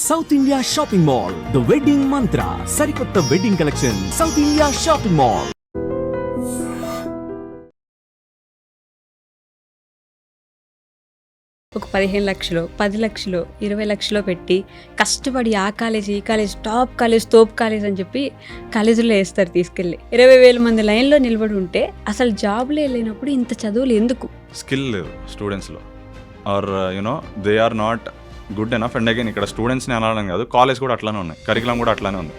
South India shopping mall, the wedding మంత్ర, సరికొత్త wedding collection, south India shopping mall. ఒక 15 లక్షలు, 10 లక్షలు, 20 లక్షలు పెట్టి కష్టపడి ఆ కాలేజ్, ఈ కాలేజ్, టాప్ కాలేజ్, తోప్ కాలేజ్ అని చెప్పి కాలేజీలో వేస్తారు తీసుకెళ్ళి. 20,000 మంది లైన్లో నిలబడి ఉంటే అసలు జాబ్లే లేనప్పుడు ఇంత చదువులు ఎందుకు? స్కిల్ లేదు స్టూడెంట్స్లో, are you know they are not good enough. And again ఇక్కడ స్టూడెంట్స్ని అనడం కాదు, కాలేజ్ కూడా అట్లానే ఉన్నాయి, కరికులం కూడా అట్లానే ఉంది.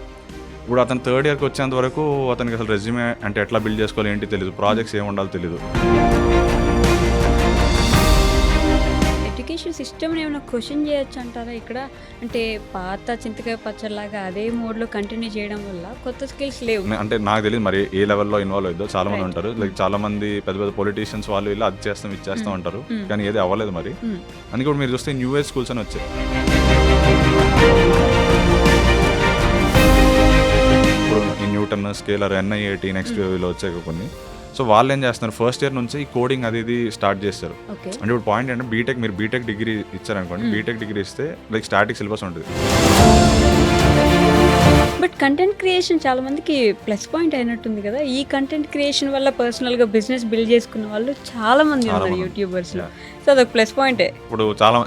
ఇప్పుడు అతను థర్డ్ ఇయర్కి వచ్చేంత వరకు అతనికి అసలు రెజ్యూమే అంటే ఎట్లా బిల్డ్ చేసుకోవాలి ఏంటి తెలియదు, ప్రాజెక్ట్స్ ఏమి ఉండాలో తెలియదు. ఎడ్యుకేషన్ సిస్టమ్ని ఏమైనా క్వశ్చన్ చేయొచ్చు అంటారా ఇక్కడ? అంటే పాత చింతకాయ పచ్చడిలాగా అదే మోడ్లో కంటిన్యూ చేయడం వల్ల కొత్త స్కిల్స్ లేవు. అంటే నాకు తెలియదు మరి ఏ లెవెల్లో ఇన్వాల్వ్ అవుతుందో. చాలా మంది ఉంటారు, లైక్ చాలా మంది పెద్ద పెద్ద పొలిటీషియన్స్ వాళ్ళు ఇలా అది చేస్తాం ఇది చేస్తాం అంటారు, కానీ ఏది అవ్వలేదు మరి. అందుకే ఇప్పుడు మీరు చూస్తే న్యూ ఏజ్ స్కూల్స్ అని వచ్చాయి. ఇప్పుడు ఈ న్యూటన్, స్కేలర్, NIAT, నెక్స్ట్ వీళ్ళు వచ్చాయి కొన్ని. సో వాళ్ళు ఏం చేస్తున్నారు, ఫస్ట్ ఇయర్ నుంచి ఈ కోడింగ్ అది ఇది స్టార్ట్ చేస్తారు. అంటే ఇప్పుడు పాయింట్ ఏంటంటే బీటెక్, మీరు బీటెక్ డిగ్రీ ఇచ్చారనుకోండి, బీటెక్ డిగ్రీ ఇస్తే లైక్ స్టాటిక్ సిలబస్ ఉంటుంది. బట్ కంటెంట్ క్రియేషన్ చాలా మందికి ప్లస్ పాయింట్ అయినట్టుంది కదా. ఈ కంటెంట్ క్రియేషన్ వల్ల పర్సనల్గా బిజినెస్ బిల్డ్ చేసుకున్న వాళ్ళు చాలా మంది ఉన్నారు యూట్యూబర్స్లో. సో అదొక ప్లస్ పాయింటే.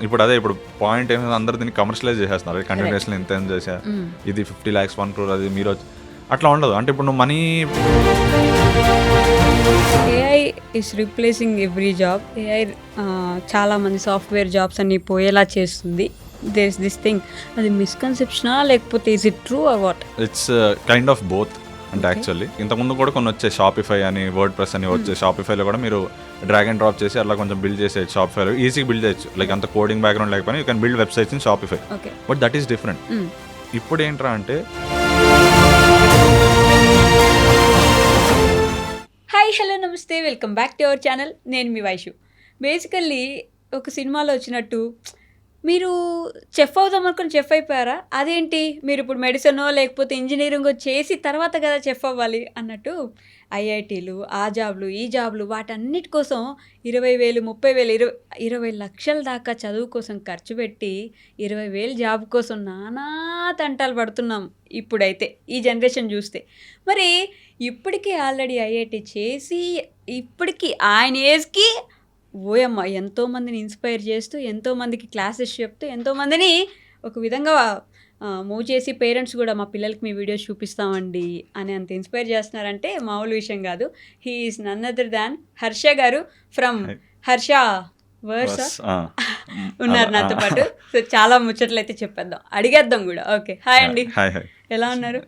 ఇప్పుడు అదే ఇప్పుడు పాయింట్ ఏమైనా అందరు దీన్ని కమర్షియలైజ్ చేసేస్తున్నారు. కంటెంట్ క్రియేషన్ ఎంత ఏం చేసా, ఇది 50 lakhs 1 crore, అది మీరు అట్లా ఉండదు. అంటే ఇప్పుడు నువ్వు money, AI is replacing every job. AI చాలా మంది సాఫ్ట్వేర్ జాబ్స్ అన్ని పోయేలా చేస్తుంది. దేర్ ఇస్ దిస్ థింగ్, అది మిస్కన్సెప్షనా లేకపోతే is it true or what? It's kind of both. అంటే యాక్చువల్లీ ఇంతకుముందు కూడా కొన్ని వచ్చాయి, షాపిఫై అని, వర్డ్ ప్రెస్ అని వచ్చే. షాపిఫైలో కూడా మీరు డ్రాగ్ అండ్ డ్రాప్ చేసి అట్లా కొంచెం బిల్డ్ చేసేది. షాపిఫైలో ఈజీగా బిల్డ్ చేయొచ్చు, లైక్ అంత కోడింగ్ బ్యాక్గ్రౌండ్ లేకపోయినా you can build websites in Shopify. But that is different. ఇప్పుడు ఏంట్రా అంటే, హాయ్, హలో, నమస్తే, welcome back to our channel. నేను మీ వైషు. బేసికల్లీ ఒక సినిమాలో వచ్చినట్టు మీరు చెఫ్ అవుదాం అనుకుని చెఫ్ అయిపోయారా? అదేంటి మీరు ఇప్పుడు మెడిసినో లేకపోతే ఇంజనీరింగో చేసి తర్వాత కదా చెఫ్ అవ్వాలి అన్నట్టు IITలు, ఆ జాబ్లు, ఈ జాబ్లు, వాటన్నిటి కోసం 20,000, 30,000, 20 లక్షల దాకా చదువు కోసం ఖర్చు పెట్టి 20,000 జాబ్ కోసం నానా తంటాలు పడుతున్నాం ఇప్పుడైతే ఈ జనరేషన్ చూస్తే. మరి ఇప్పటికీ ఆల్రెడీ IIT చేసి ఇప్పటికీ ఆయన ఏజ్కి ఓయమ్మ ఎంతోమందిని ఇన్స్పైర్ చేస్తూ, ఎంతోమందికి క్లాసెస్ చెప్తూ, ఎంతోమందిని ఒక విధంగా మూవ్ చేసి పేరెంట్స్ కూడా మా పిల్లలకి మీ వీడియోస్ చూపిస్తామండి అని అంత ఇన్స్పైర్ చేస్తున్నారంటే మామూలు విషయం కాదు. He is none other than Harsha garu from Harsha verse ఉన్నారు నాతో పాటు. సో చాలా ముచ్చట్లు అయితే చెప్పేద్దాం, అడిగేద్దాం కూడా. ఓకే, హాయ్ అండి, ఎలా ఉన్నారు?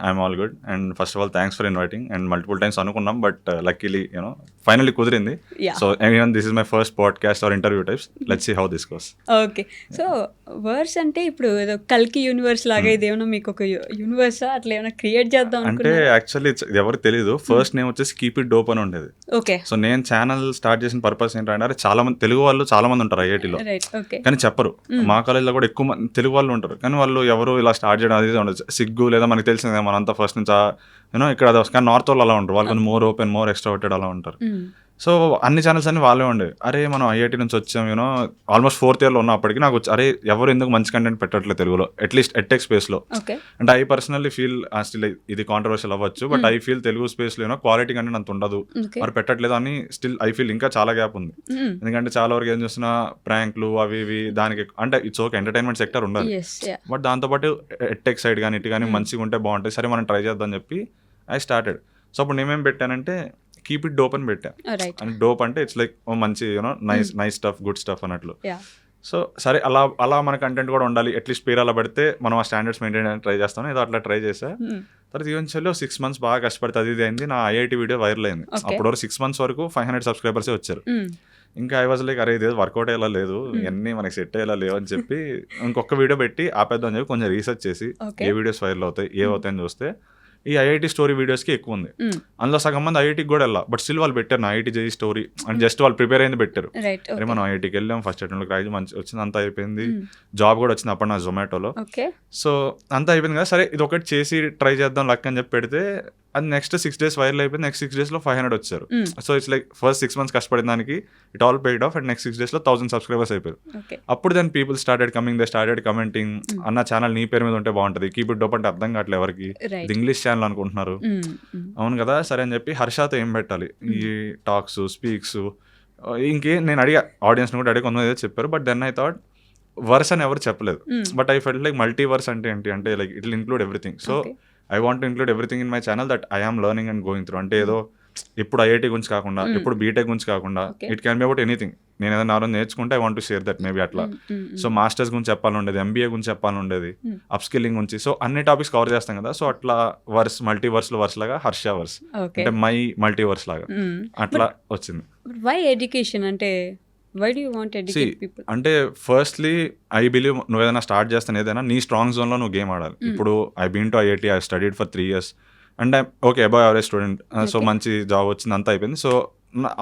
I'm all good. And first of all thanks for inviting. And multiple times అనుకున్నాం, బట్ లక్కీలీ యూనో ఫైనల్లీ కుదిరింది. So anyone, this is my first podcast or interview types. Let's see how this goes. Okay, so verse అంటే ఇప్పుడు ఏదో కల్కి universe లాగా ఇదేమన్నా మీకు ఒక యూనివర్సా అట్లా ఏమైనా క్రియేట్ చేద్దాం అంటే? యాక్చువల్లీ ఎవరికి తెలీదు, ఫస్ట్ నేమ్ వచ్చేసి కీప్ ఇట్ డోప్ అని ఉండేది. ఓకే, సో నేను ఛానల్ స్టార్ట్ చేసిన పర్పస్ ఏంటంటే, చాలా మంది తెలుగు వాళ్ళు చాలా మంది ఉంటారు IITలో, కానీ చెప్పరు. మా కాలేజ్లో కూడా ఎక్కువ మంది తెలుగు వాళ్ళు ఉంటారు, కానీ వాళ్ళు ఎవరు ఇలా స్టార్ట్ చేయడం అది ఉండదు, సిగ్గు, లేదా మనకి తెలిసిందే మనంతా ఫస్ట్ నుంచి యూనో ఇక్కడ అది. కానీ నార్త్ వాళ్ళు అలా ఉంటారు, వాళ్ళు కొంచెం మోర్ ఓపెన్, మోర్ ఎక్స్ట్రావర్టెడ్ అలా ఉంటారు. సో అన్ని ఛానల్స్ అన్ని వాళ్ళే ఉండేవి. అరే మనం IIT నుంచి వచ్చాం, యూనో ఆల్మోస్ట్ 4th yearలో ఉన్నప్పటికీ నాకు అరే ఎవరు ఎందుకు మంచి కంటెంట్ పెట్టట్లేదు తెలుగులో, అట్లీస్ట్ ఎడ్టెక్ స్పేస్లో. అంటే ఐ పర్సనల్లీ ఫీల్ స్టిల్ ఇది కాంట్రవర్షియల్ అవ్వచ్చు, బట్ ఐ ఫీల్ తెలుగు స్పేస్లో యూనో క్వాలిటీ కంటెంట్ అంత ఉండదు, మరి పెట్టట్లేదు అని స్టిల్ ఐ ఫీల్ ఇంకా చాలా గ్యాప్ ఉంది. ఎందుకంటే చాలా వరకు ఏం చూస్తున్నా ప్రాంక్లు అవి ఇవి, దానికి అంటే ఇట్స్ ఓకే ఎంటర్టైన్మెంట్ సెక్టర్ ఉండాలి, బట్ దాంతోపాటు ఎడ్టెక్ సైడ్ కానీ ఇటు కానీ మంచిగా ఉంటే బాగుంటుంది. సరే మనం ట్రై చేద్దాం అని చెప్పి ఐ స్టార్టెడ్. సో అప్పుడు నేనేం పెట్టానంటే కీప్ ఇట్ డోప్ అని పెట్టా. అండ్ డోప్ అంటే ఇట్స్ లైక్ మంచి you know nice stuff, good stuff అన్నట్లు. సో సరే అలా మన కంటెంట్ కూడా ఉండాలి, అట్లీస్ట్ పేరు అలా పెడితే మనం ఆ స్టాండర్డ్స్ మెయింటైన్ చేయడానికి ట్రై చేస్తాను. ఏదో అట్లా ట్రై చేసా. తర్వాత ఈవెన్చువల్లీ 6 months బాగా కష్టపడితే అది ఇది అయింది, నా IIT వీడియో వైరల్ అయింది. అప్పుడు 6 months వరకు 500 subscribers వచ్చారు. ఇంకా ఐ వాజ్ లైక్ అరే ఇదే వర్కౌట్ అయ్యేలా లేదు, ఇవన్నీ మనకి సెట్ అయ్యేలా లేవు అని చెప్పి ఇంకొక వీడియో పెట్టి ఆపేద్దాం అని చెప్పి కొంచెం రీసెర్చ్ చేసి ఏ వీడియోస్ వైరల్ అవుతాయి, ఏ అవుతాయని చూస్తే ఈ IIT స్టోరీ వీడియోస్కి ఎక్కువ ఉంది. అందులో సగం మంది IITకి కూడా వెళ్ళా, బట్ స్టిల్ వాళ్ళు పెట్టారు నా IIT చేసి స్టోరీ అని, జస్ట్ వాళ్ళు ప్రిపేర్ అయింది పెట్టారు. అరే మనం IITకి వెళ్ళాం, ఫస్ట్ అటెంప్ట్ క్రాక్ మంచి వచ్చింది, అంతా అయిపోయింది, జాబ్ కూడా వచ్చింది అప్పుడు నా జొమాటోలో. సో అంతా అయిపోయింది కదా, సరే ఇది ఒకటి చేసి ట్రై చేద్దాం లక్ అని చెప్పి పెడితే అది నెక్స్ట్ 6 days వైరల్ అయిపోయింది. నెక్స్ట్ 6 days లో 500 వచ్చారు. Mm. So it's like first 6 months కష్టపడిన దానికి it all paid off. And next 6 days లో 1000 సబ్స్క్రైబర్స్ అయిపోయారు. ఓకే. అప్పుడు then people started coming, they started commenting, అన్న ఛానల్ నీ పేరు మీద ఉంటే బాగుంటుంది, కీప్ ఇట్ డోప్ అంటే అర్థం కావట్లేదు ఎవరికి, రైట్. ఇది ఇంగ్లీష్ ఛానల్ అనుకుంటున్నారు. అవును కదా, సరే అని చెప్పి హర్షతో ఏం పెట్టాలి, ఈ టాక్స్ స్పీక్స్ నేను అడిగా, ఆడియన్స్ని కూడా అడిగి కొంతమంది ఏదో చెప్పారు. But then I thought verse అని ఎవరు చెప్పలేదు. But I felt like multiverse అంటే ఏంటి అంటే like it will include everything. So I want to include everything in my channel that I am learning and going through. అంటే ఏదో ఇప్పుడు IIT గురించి కాకుండా, ఇప్పుడు బీటెక్ గురించి కాకుండా, it can be about anything. నేను ఏదైనా నాలుగు నేర్చుకుంటే I want to share that maybe అట్లా. సో మాస్టర్స్ గురించి చెప్పాలని ఉండేది, ఎంబీఏ గురించి చెప్పాలని ఉండేది, అప్ స్కిల్లింగ్ గురించి. సో అన్ని టాపిక్స్ కవర్ చేస్తాం కదా. సో అట్లా వర్స్ మల్టీవర్స్లో వర్స్ లాగా హర్ష వర్స్ అంటే మై మల్టీవర్స్ లాగా అట్లా వచ్చింది. వై ఎడ్యుకేషన్ అంటే why do you want educate people? అంటే ఫస్ట్లీ ఐ బిలీవ్ నువ్వు ఏదైనా స్టార్ట్ చేస్తాను ఏదైనా నీ స్ట్రాంగ్ జోన్లో నువ్వు గేమ్ ఆడాలి. ఇప్పుడు I been to IIT, I studied for 3 years and I okay above average student. So మంచి జాబ్ వచ్చింది, అంతా అయిపోయింది. So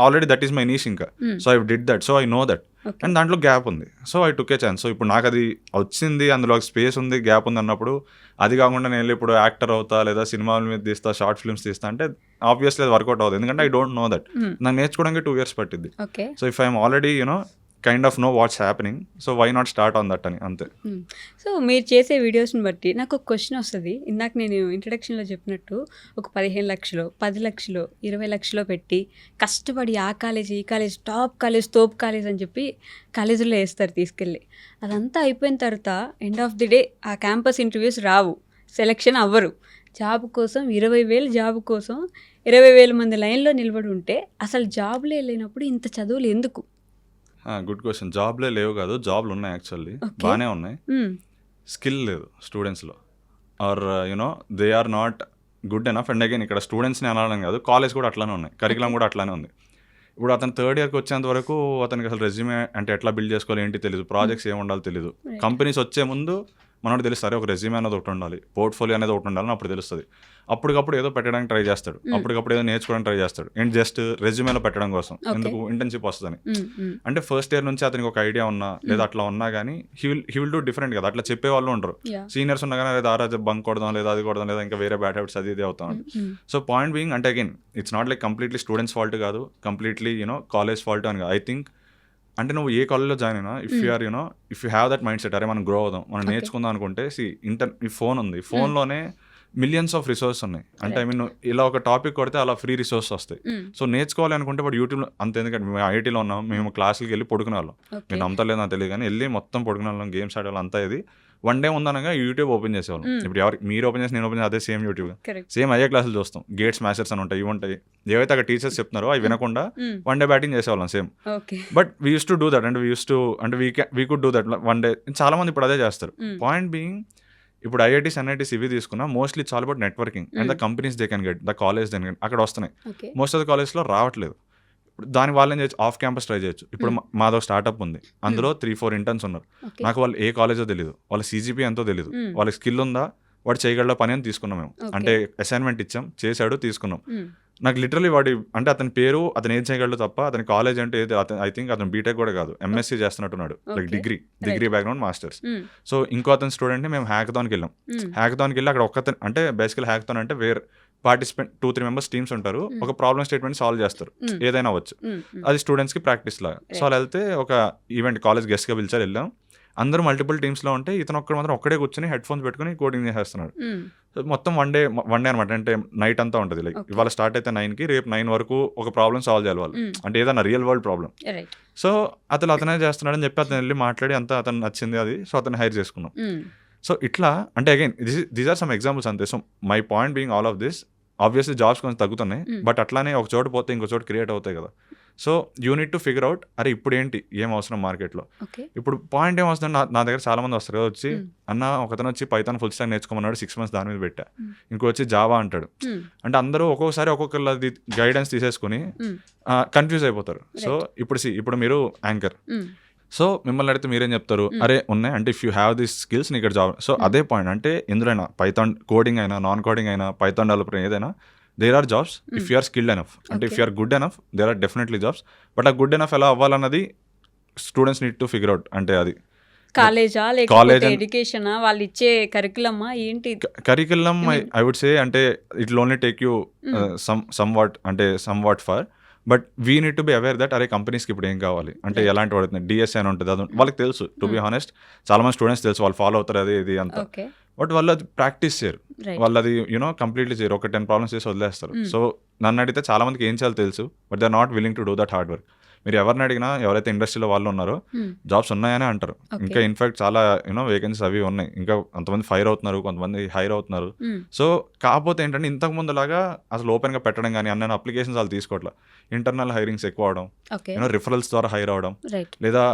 already that is my niche ఇంకా. So I did that, so I know that. And దాంట్లో gap ఉంది, so I took a chance. So ఇప్పుడు నాకు అది వచ్చింది, అందులో స్పేస్ ఉంది, గ్యాప్ ఉంది అన్నప్పుడు అది కాకుండా నేను ఇప్పుడు యాక్టర్ అవుతా లేదా సినిమాల మీద తీస్తా, షార్ట్ ఫిల్మ్స్ తీస్తా అంటే ఆబ్వియస్లీ అది వర్కౌట్ అవుతుంది. ఎందుకంటే ఐ డోంట్ నో దట్. నాకు నేర్చుకోవడానికి 2 years పట్టింది. So if I'm already kind of know what's happening, so why not start on that అని అంతే. సో మీరు చేసే వీడియోస్ని బట్టి నాకు ఒక క్వశ్చన్ వస్తుంది. ఇందాక నేను ఇంట్రడక్షన్లో చెప్పినట్టు ఒక 15 లక్షలు 10 లక్షలు 20 లక్షలు పెట్టి కష్టపడి ఆ కాలేజ్ ఈ కాలేజ్ టాప్ కాలేజ్ తోప్ కాలేజ్ అని చెప్పి కాలేజీలో వేస్తారు తీసుకెళ్ళి. అదంతా అయిపోయిన తర్వాత ఎండ్ ఆఫ్ ది డే ఆ క్యాంపస్ ఇంటర్వ్యూస్ రావు, సెలెక్షన్ అవ్వరు. జాబ్ కోసం 20,000 జాబ్ కోసం 20,000 మంది లైన్లో నిలబడి ఉంటే అసలు జాబ్లో వెళ్ళినప్పుడు ఇంత చదువులు ఎందుకు? Good question. జాబ్లే లేవు కాదు, జాబ్లు ఉన్నాయి యాక్చువల్లీ, బాగానే ఉన్నాయి. స్కిల్ లేదు స్టూడెంట్స్లో, are you know they are not good enough. And again ఇక్కడ స్టూడెంట్స్ని అనడం కాదు, కాలేజ్ కూడా అట్లానే ఉన్నాయి, కరికులం కూడా అట్లానే ఉంది. ఇప్పుడు అతను 3rd yearకి వచ్చేంత వరకు అతనికి అసలు రెజ్యూమే అంటే ఎట్లా బిల్డ్ చేసుకోవాలి ఏంటి తెలియదు, ప్రాజెక్ట్స్ ఏమి ఉండాలో తెలియదు. కంపెనీస్ వచ్చే ముందు మనకు తెలుస్తుంది ఒక రెజ్యూమే అనేది ఒకటి ఉండాలి, పోర్ట్ఫోలియో అనేది ఒకటి ఉండాలని అప్పుడు తెలుస్తుంది. అప్పటికప్పుడు ఏదో పెట్టడానికి ట్రై చేస్తాడు, అప్పటికప్పుడు ఏదో నేర్చుకోవడానికి ట్రై చేస్తాడు, అండ్ జస్ట్ రెజ్యూమేలో పెట్టడం కోసం, ఎందుకు ఇంటర్న్షిప్ వస్తుందని. అంటే ఫస్ట్ ఇయర్ నుంచి అతనికి ఒక ఐడియా ఉన్నా లేదా అట్లా ఉన్నా కానీ హీ విల్ డూ డిఫరెంట్ కదా. అట్లా చెప్పే వాళ్ళు ఉండరు. సీనియర్స్ ఉన్నా కానీ లేదా ఆరాజ బంక్ కొడదాం లేదా అది కొడదాం లేదా ఇంకా వేరే బ్యాడ్ హ్యాబిట్స్ అది ఇది అవుతాం. సో పాయింట్ బీయింగ్ అంటే again it's not like completely students fault కాదు, కంప్లీట్లీ కాలేజ్ ఫాల్ట్ అని. ఐ థింక్ అంటే నువ్వు ఏ కాలేజ్లో జాయిన్ అయినా if you have that mind set, అరే మనం గ్రో అవుదాం, మనం నేర్చుకుందాం అనుకుంటే ఈ ఫోన్ ఉంది, ఫోన్లోనే మిలియన్స్ ఆఫ్ రిసోర్స్ ఉన్నాయి. అంటే ఐ మీన్ ఇలా ఒక టాపిక్ కొడితే అలా ఫ్రీ రిసోర్స్ వస్తాయి. సో నేర్చుకోవాలి అనుకుంటే బట్ యూట్యూబ్లో అంత, ఎందుకంటే మేము ఐఐటీలో ఉన్నాం, మేము క్లాసులకి వెళ్ళి పడుకునే వాళ్ళం. నేను నమ్మతలేదు నాకు తెలియదు కానీ వెళ్ళి మొత్తం పడుకునే వాళ్ళం, గేమ్స్ ఆడేవాళ్ళం అంతా. ఇది వన్ డే ఉందనగా యూట్యూబ్ ఓపెన్ చేసేవాళ్ళం. ఇప్పుడు మీరు ఓపెన్ చేసి నేను ఓపెన్ చేసి అదే సేమ్ యూట్యూబ్, సేమ్ అయ్యే క్లాసులు చూస్తాం. గేట్స్ మ్యాచెస్ అని ఉంటాయి, ఇవి ఉంటాయి, ఏవైతే అక్కడ టీచర్స్ చెప్తున్నారో అవి వినకుండా వన్ డే బ్యాటింగ్ చేసేవాళ్ళం same. But we use to do that, అంటే we could do that one day. చాలా మంది ఇప్పుడు అదే చేస్తారు. పాయింట్ బీయింగ్ ఇప్పుడు ఐఐటీస్ ఎన్ఐటీస్ ఇవి తీసుకున్నా మోస్ట్లీ చాలా about networking and the companies they can get, the college they can get, అక్కడ వస్తున్నాయి. మోస్ట్ ఆఫ్ ద కాలేజ్లో రావట్లేదు. ఇప్పుడు దాని వాళ్ళని చేయొచ్చు, ఆఫ్ క్యాంపస్ ట్రై చేయొచ్చు. ఇప్పుడు మాదో స్టార్ట్అప్ ఉంది, అందులో 3-4 interns ఉన్నారు. నాకు వాళ్ళు ఏ కాలేజో తెలియదు, వాళ్ళ CGP ఎంతో తెలియదు, వాళ్ళకి స్కిల్ ఉందా, వాడు చేయగల పని అని తీసుకున్నాం మేము. అంటే అసైన్మెంట్ ఇచ్చాం, చేశాడు, తీసుకున్నాం. నాకు లిటరలీ వాడి అంటే అతని పేరు, అతను ఏం చేయగలడు తప్ప అతని కాలేజ్ అంటే ఐ థింక్ అతను బీటెక్ కూడా కాదు, MSc చేస్తున్నట్టున్నాడు, like degree background masters. So ఇంకో అతని స్టూడెంట్ని మేము హ్యాకథాన్కి వెళ్ళాం. హ్యాకథాన్కి వెళ్ళి అక్కడ ఒక్కతను అంటే బేసికల్ హ్యాకథాన్ అంటే వేరే పార్టిసిపెంట్ 2-3 members టీమ్స్ ఉంటారు, ఒక ప్రాబ్లమ్ స్టేట్మెంట్ సాల్వ్ చేస్తారు, ఏదైనా అవ్వచ్చు. అది స్టూడెంట్స్కి ప్రాక్టీస్ లాగా. సో అలా వెళ్తే ఒక ఈవెంట్ కాలేజ్ గెస్ట్గా పిలిచారు, వెళ్ళాం. అందరూ మల్టిపుల్ టీమ్స్లో ఉంటే ఇతను ఒక్కడే కూర్చొని హెడ్ ఫోన్స్ పెట్టుకుని కోడింగ్ చేసేస్తున్నాడు. మొత్తం వన్ డే అనమాట. అంటే నైట్ అంతా ఉంటుంది, లైక్ ఇవాళ స్టార్ట్ అయితే 9కి, రేపు 9 వరకు ఒక ప్రాబ్లం సాల్వ్ చేయాలి వాళ్ళు, అంటే ఏదైనా రియల్ వరల్డ్ ప్రాబ్లం. సో అతనే చేస్తున్నాడని చెప్పి అతను వెళ్ళి మాట్లాడి అంతా అతను నచ్చింది అది, సో అతను హైర్ చేసుకున్నాం. సో ఇట్లా అంటే again these are some examples అంతే. So my point being all of this, obviously jobs కొంచెం తగ్గుతున్నాయి, బట్ అట్లానే ఒక చోట పోతే ఇంకో చోట క్రియేట్ అవుతాయి కదా. So you need to figure out, అరే ఇప్పుడు ఏంటి ఏం అవసరం మార్కెట్లో. ఇప్పుడు పాయింట్ ఏం వస్తుంది, నా దగ్గర చాలా మంది వస్తారు కదా, వచ్చి అన్న ఒకతను వచ్చి పైథాన్ ఫుల్ స్టాక్ నేర్చుకోమన్నాడు, 6 months దాని మీద పెట్టా, ఇంకో వచ్చి జావా అంటాడు. అంటే అందరూ ఒక్కొక్కసారి ఒక్కొక్కరి గైడెన్స్ తీసేసుకుని కన్ఫ్యూజ్ అయిపోతారు. సో ఇప్పుడు మీరు యాంకర్, సో మిమ్మల్ని అడిగితే మీరేం చెప్తారు, అరే ఉన్నాయి అంటే if you have this skills నీ ఇక్కడ జాబ్. సో అదే పాయింట్, అంటే ఎందులోనైనా పైథాన్ కోడింగ్ అయినా నాన్ కోడింగ్ అయినా పైథాన్ డెవలపర్ ఏదైనా there are jobs if you are skilled enough. అంటే if you are good enough there are definitely jobs. But ఆ గుడ్ ఎనఫ్ ఎలా అవ్వాలన్నది students need to figure out. అంటే అది కాలేజా లేకపోతే ఎడ్యుకేషనా వాళ్ళు ఇచ్చే కరికులమా ఏంటి? కరికులం ఐ వుడ్ సే అంటే it will only take you some what for, but we need to be aware that అరే కంపెనీస్కి ఇప్పుడు ఏం కావాలి అంటే ఎలాంటి పడుతుంది, డిఎస్ఏ అని ఉంటుంది, అది వాళ్ళకి తెలుసు. టు బి హానెస్ట్ చాలా మంది స్టూడెంట్స్ తెలుసు, వాళ్ళు ఫాలో అవుతారు అది ఇది అంతా. బట్ వాళ్ళు అది ప్రాక్టీస్ చేయరు, వాళ్ళు అది కంప్లీట్లీ చేయరు, ఒక 10 ప్రాబ్లమ్స్ చేసి వదిలేస్తారు. సో నన్ను అడిగితే చాలా మందికి ఏం చేయాలో తెలుసు, but they are not willing to do that hard work. మీరు ఎవరిని అడిగినా ఎవరైతే ఇండస్ట్రీలో వాళ్ళు ఉన్నారో జాబ్స్ ఉన్నాయని అంటారు. ఇంకా ఇన్ఫాక్ట్ చాలా వేకెన్సీస్ అవి ఉన్నాయి, ఇంకా కొంతమంది ఫైర్ అవుతున్నారు, కొంతమంది హైర్ అవుతున్నారు. సో కాకపోతే ఏంటంటే ఇంతకు ముందు లాగా అసలు ఓపెన్గా పెట్టడం కానీ అన్న అప్లికేషన్స్ వాళ్ళు తీసుకోవట్లేదు. ఇంటర్నల్ హైరింగ్స్ ఎక్కువ అవడం, రిఫరల్స్ ద్వారా హైర్ అవడం, లేదా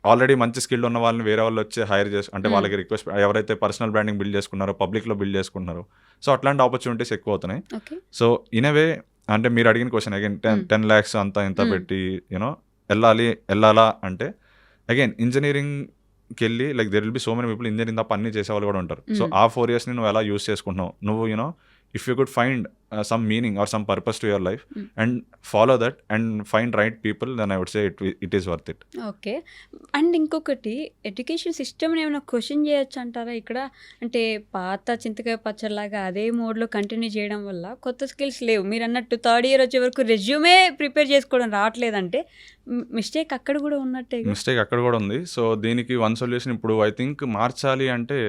ఆల్రెడీ మంచి స్కిల్ ఉన్న వాళ్ళని వేరే వాళ్ళు వచ్చి హైర్ చేసి అంటే వాళ్ళకి రిక్వెస్ట్ ఎవరైతే పర్సనల్ బ్రాండింగ్ బిల్డ్ చేసుకున్నారో పబ్లిక్లో బిల్డ్ చేసుకుంటున్నారో, సో అట్లాంటి ఆపర్చునిటీస్ ఎక్కువ అవుతున్నాయి. సో ఇన్ ఏ వే అంటే మీరు అడిగిన క్వశ్చన్ అగైన్ 10 lakhs అంతా ఇంత పెట్టి వెళ్ళాలా అంటే అగైన్ ఇంజనీరింగ్కి వెళ్ళి like there will be so many people engineering తప్ప అన్ని చేసేవాళ్ళు కూడా ఉంటారు. సో ఆ 4 years నువ్వు ఎలా యూస్ చేసుకుంటున్నావు, నువ్వు if you could find some meaning or some purpose to your life and follow that and find right people, then I would say it is worth it. Okay. And ఇంకొకటి education సిస్టమ్ని ఏమైనా question చేయొచ్చు అంటారా ఇక్కడ? అంటే పాత చింతకాయ పచ్చడిలాగా అదే మోడ్లో కంటిన్యూ చేయడం వల్ల కొత్త స్కిల్స్ లేవు. మీరు అన్నట్టు 3rd year వచ్చే వరకు రెజ్యూమే ప్రిపేర్ చేసుకోవడం రావట్లేదంటే మిస్టేక్ అక్కడ కూడా ఉన్నట్టే. మిస్టేక్ అక్కడ కూడా ఉంది. సో దీనికి వన్ సొల్యూషన్ ఇప్పుడు ఐ థింక్ మార్చాలి అంటే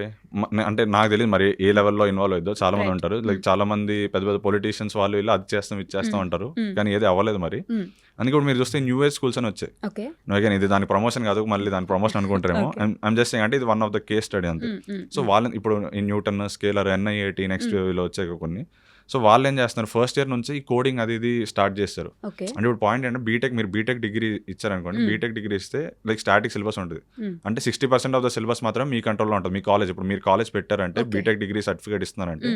నాకు తెలియదు మరి ఏ లెవెల్లో ఇన్వాల్వ్ అవుతుందో. చాలా మంది ఉంటారు లైక్ చాలా మంది పెద్ద పెద్ద పొలిటీషియన్స్ వాళ్ళు ఇలా అది చేస్తాం ఇది చేస్తాం అంటారు, కానీ ఏది అవ్వలేదు మరి. అందుకే ఇప్పుడు మీరు చూస్తే న్యూ ఏజ్ స్కూల్స్ అని వచ్చాయి. అగైన్ ఇది దాని ప్రమోషన్ కాదు, మళ్ళీ దాని ప్రమోషన్ అనుకుంటారేమో. ఐమ్ జస్ట్ అంటే ఇది one of the case study అంతే. సో వాళ్ళని ఇప్పుడు ఈ న్యూటన్, స్కేలర్, NIIT నెక్స్ట్ లో వచ్చాయి కొన్ని. సో వాళ్ళు ఏం చేస్తున్నారు, ఫస్ట్ ఇయర్ నుంచి ఈ కోడింగ్ అది ఇది స్టార్ట్ చేస్తారు. అంటే ఇప్పుడు పాయింట్ ఏంటంటే మీరు బీటెక్ డిగ్రీ ఇచ్చారనుకోండి, బీటెక్ డిగ్రీ ఇస్తే లైక్ స్టాటిక్ సిలబస్ ఉంటుంది. అంటే 60% ఆఫ్ ద సిలబస్ మాత్రం మీ కంట్రోల్లో ఉంటుంది. మీ కాలేజ్ ఇప్పుడు మీరు కాలేజ్ పెట్టారంటే బీటెక్ డిగ్రీ సర్టిఫికేట్ ఇస్తున్నారంటే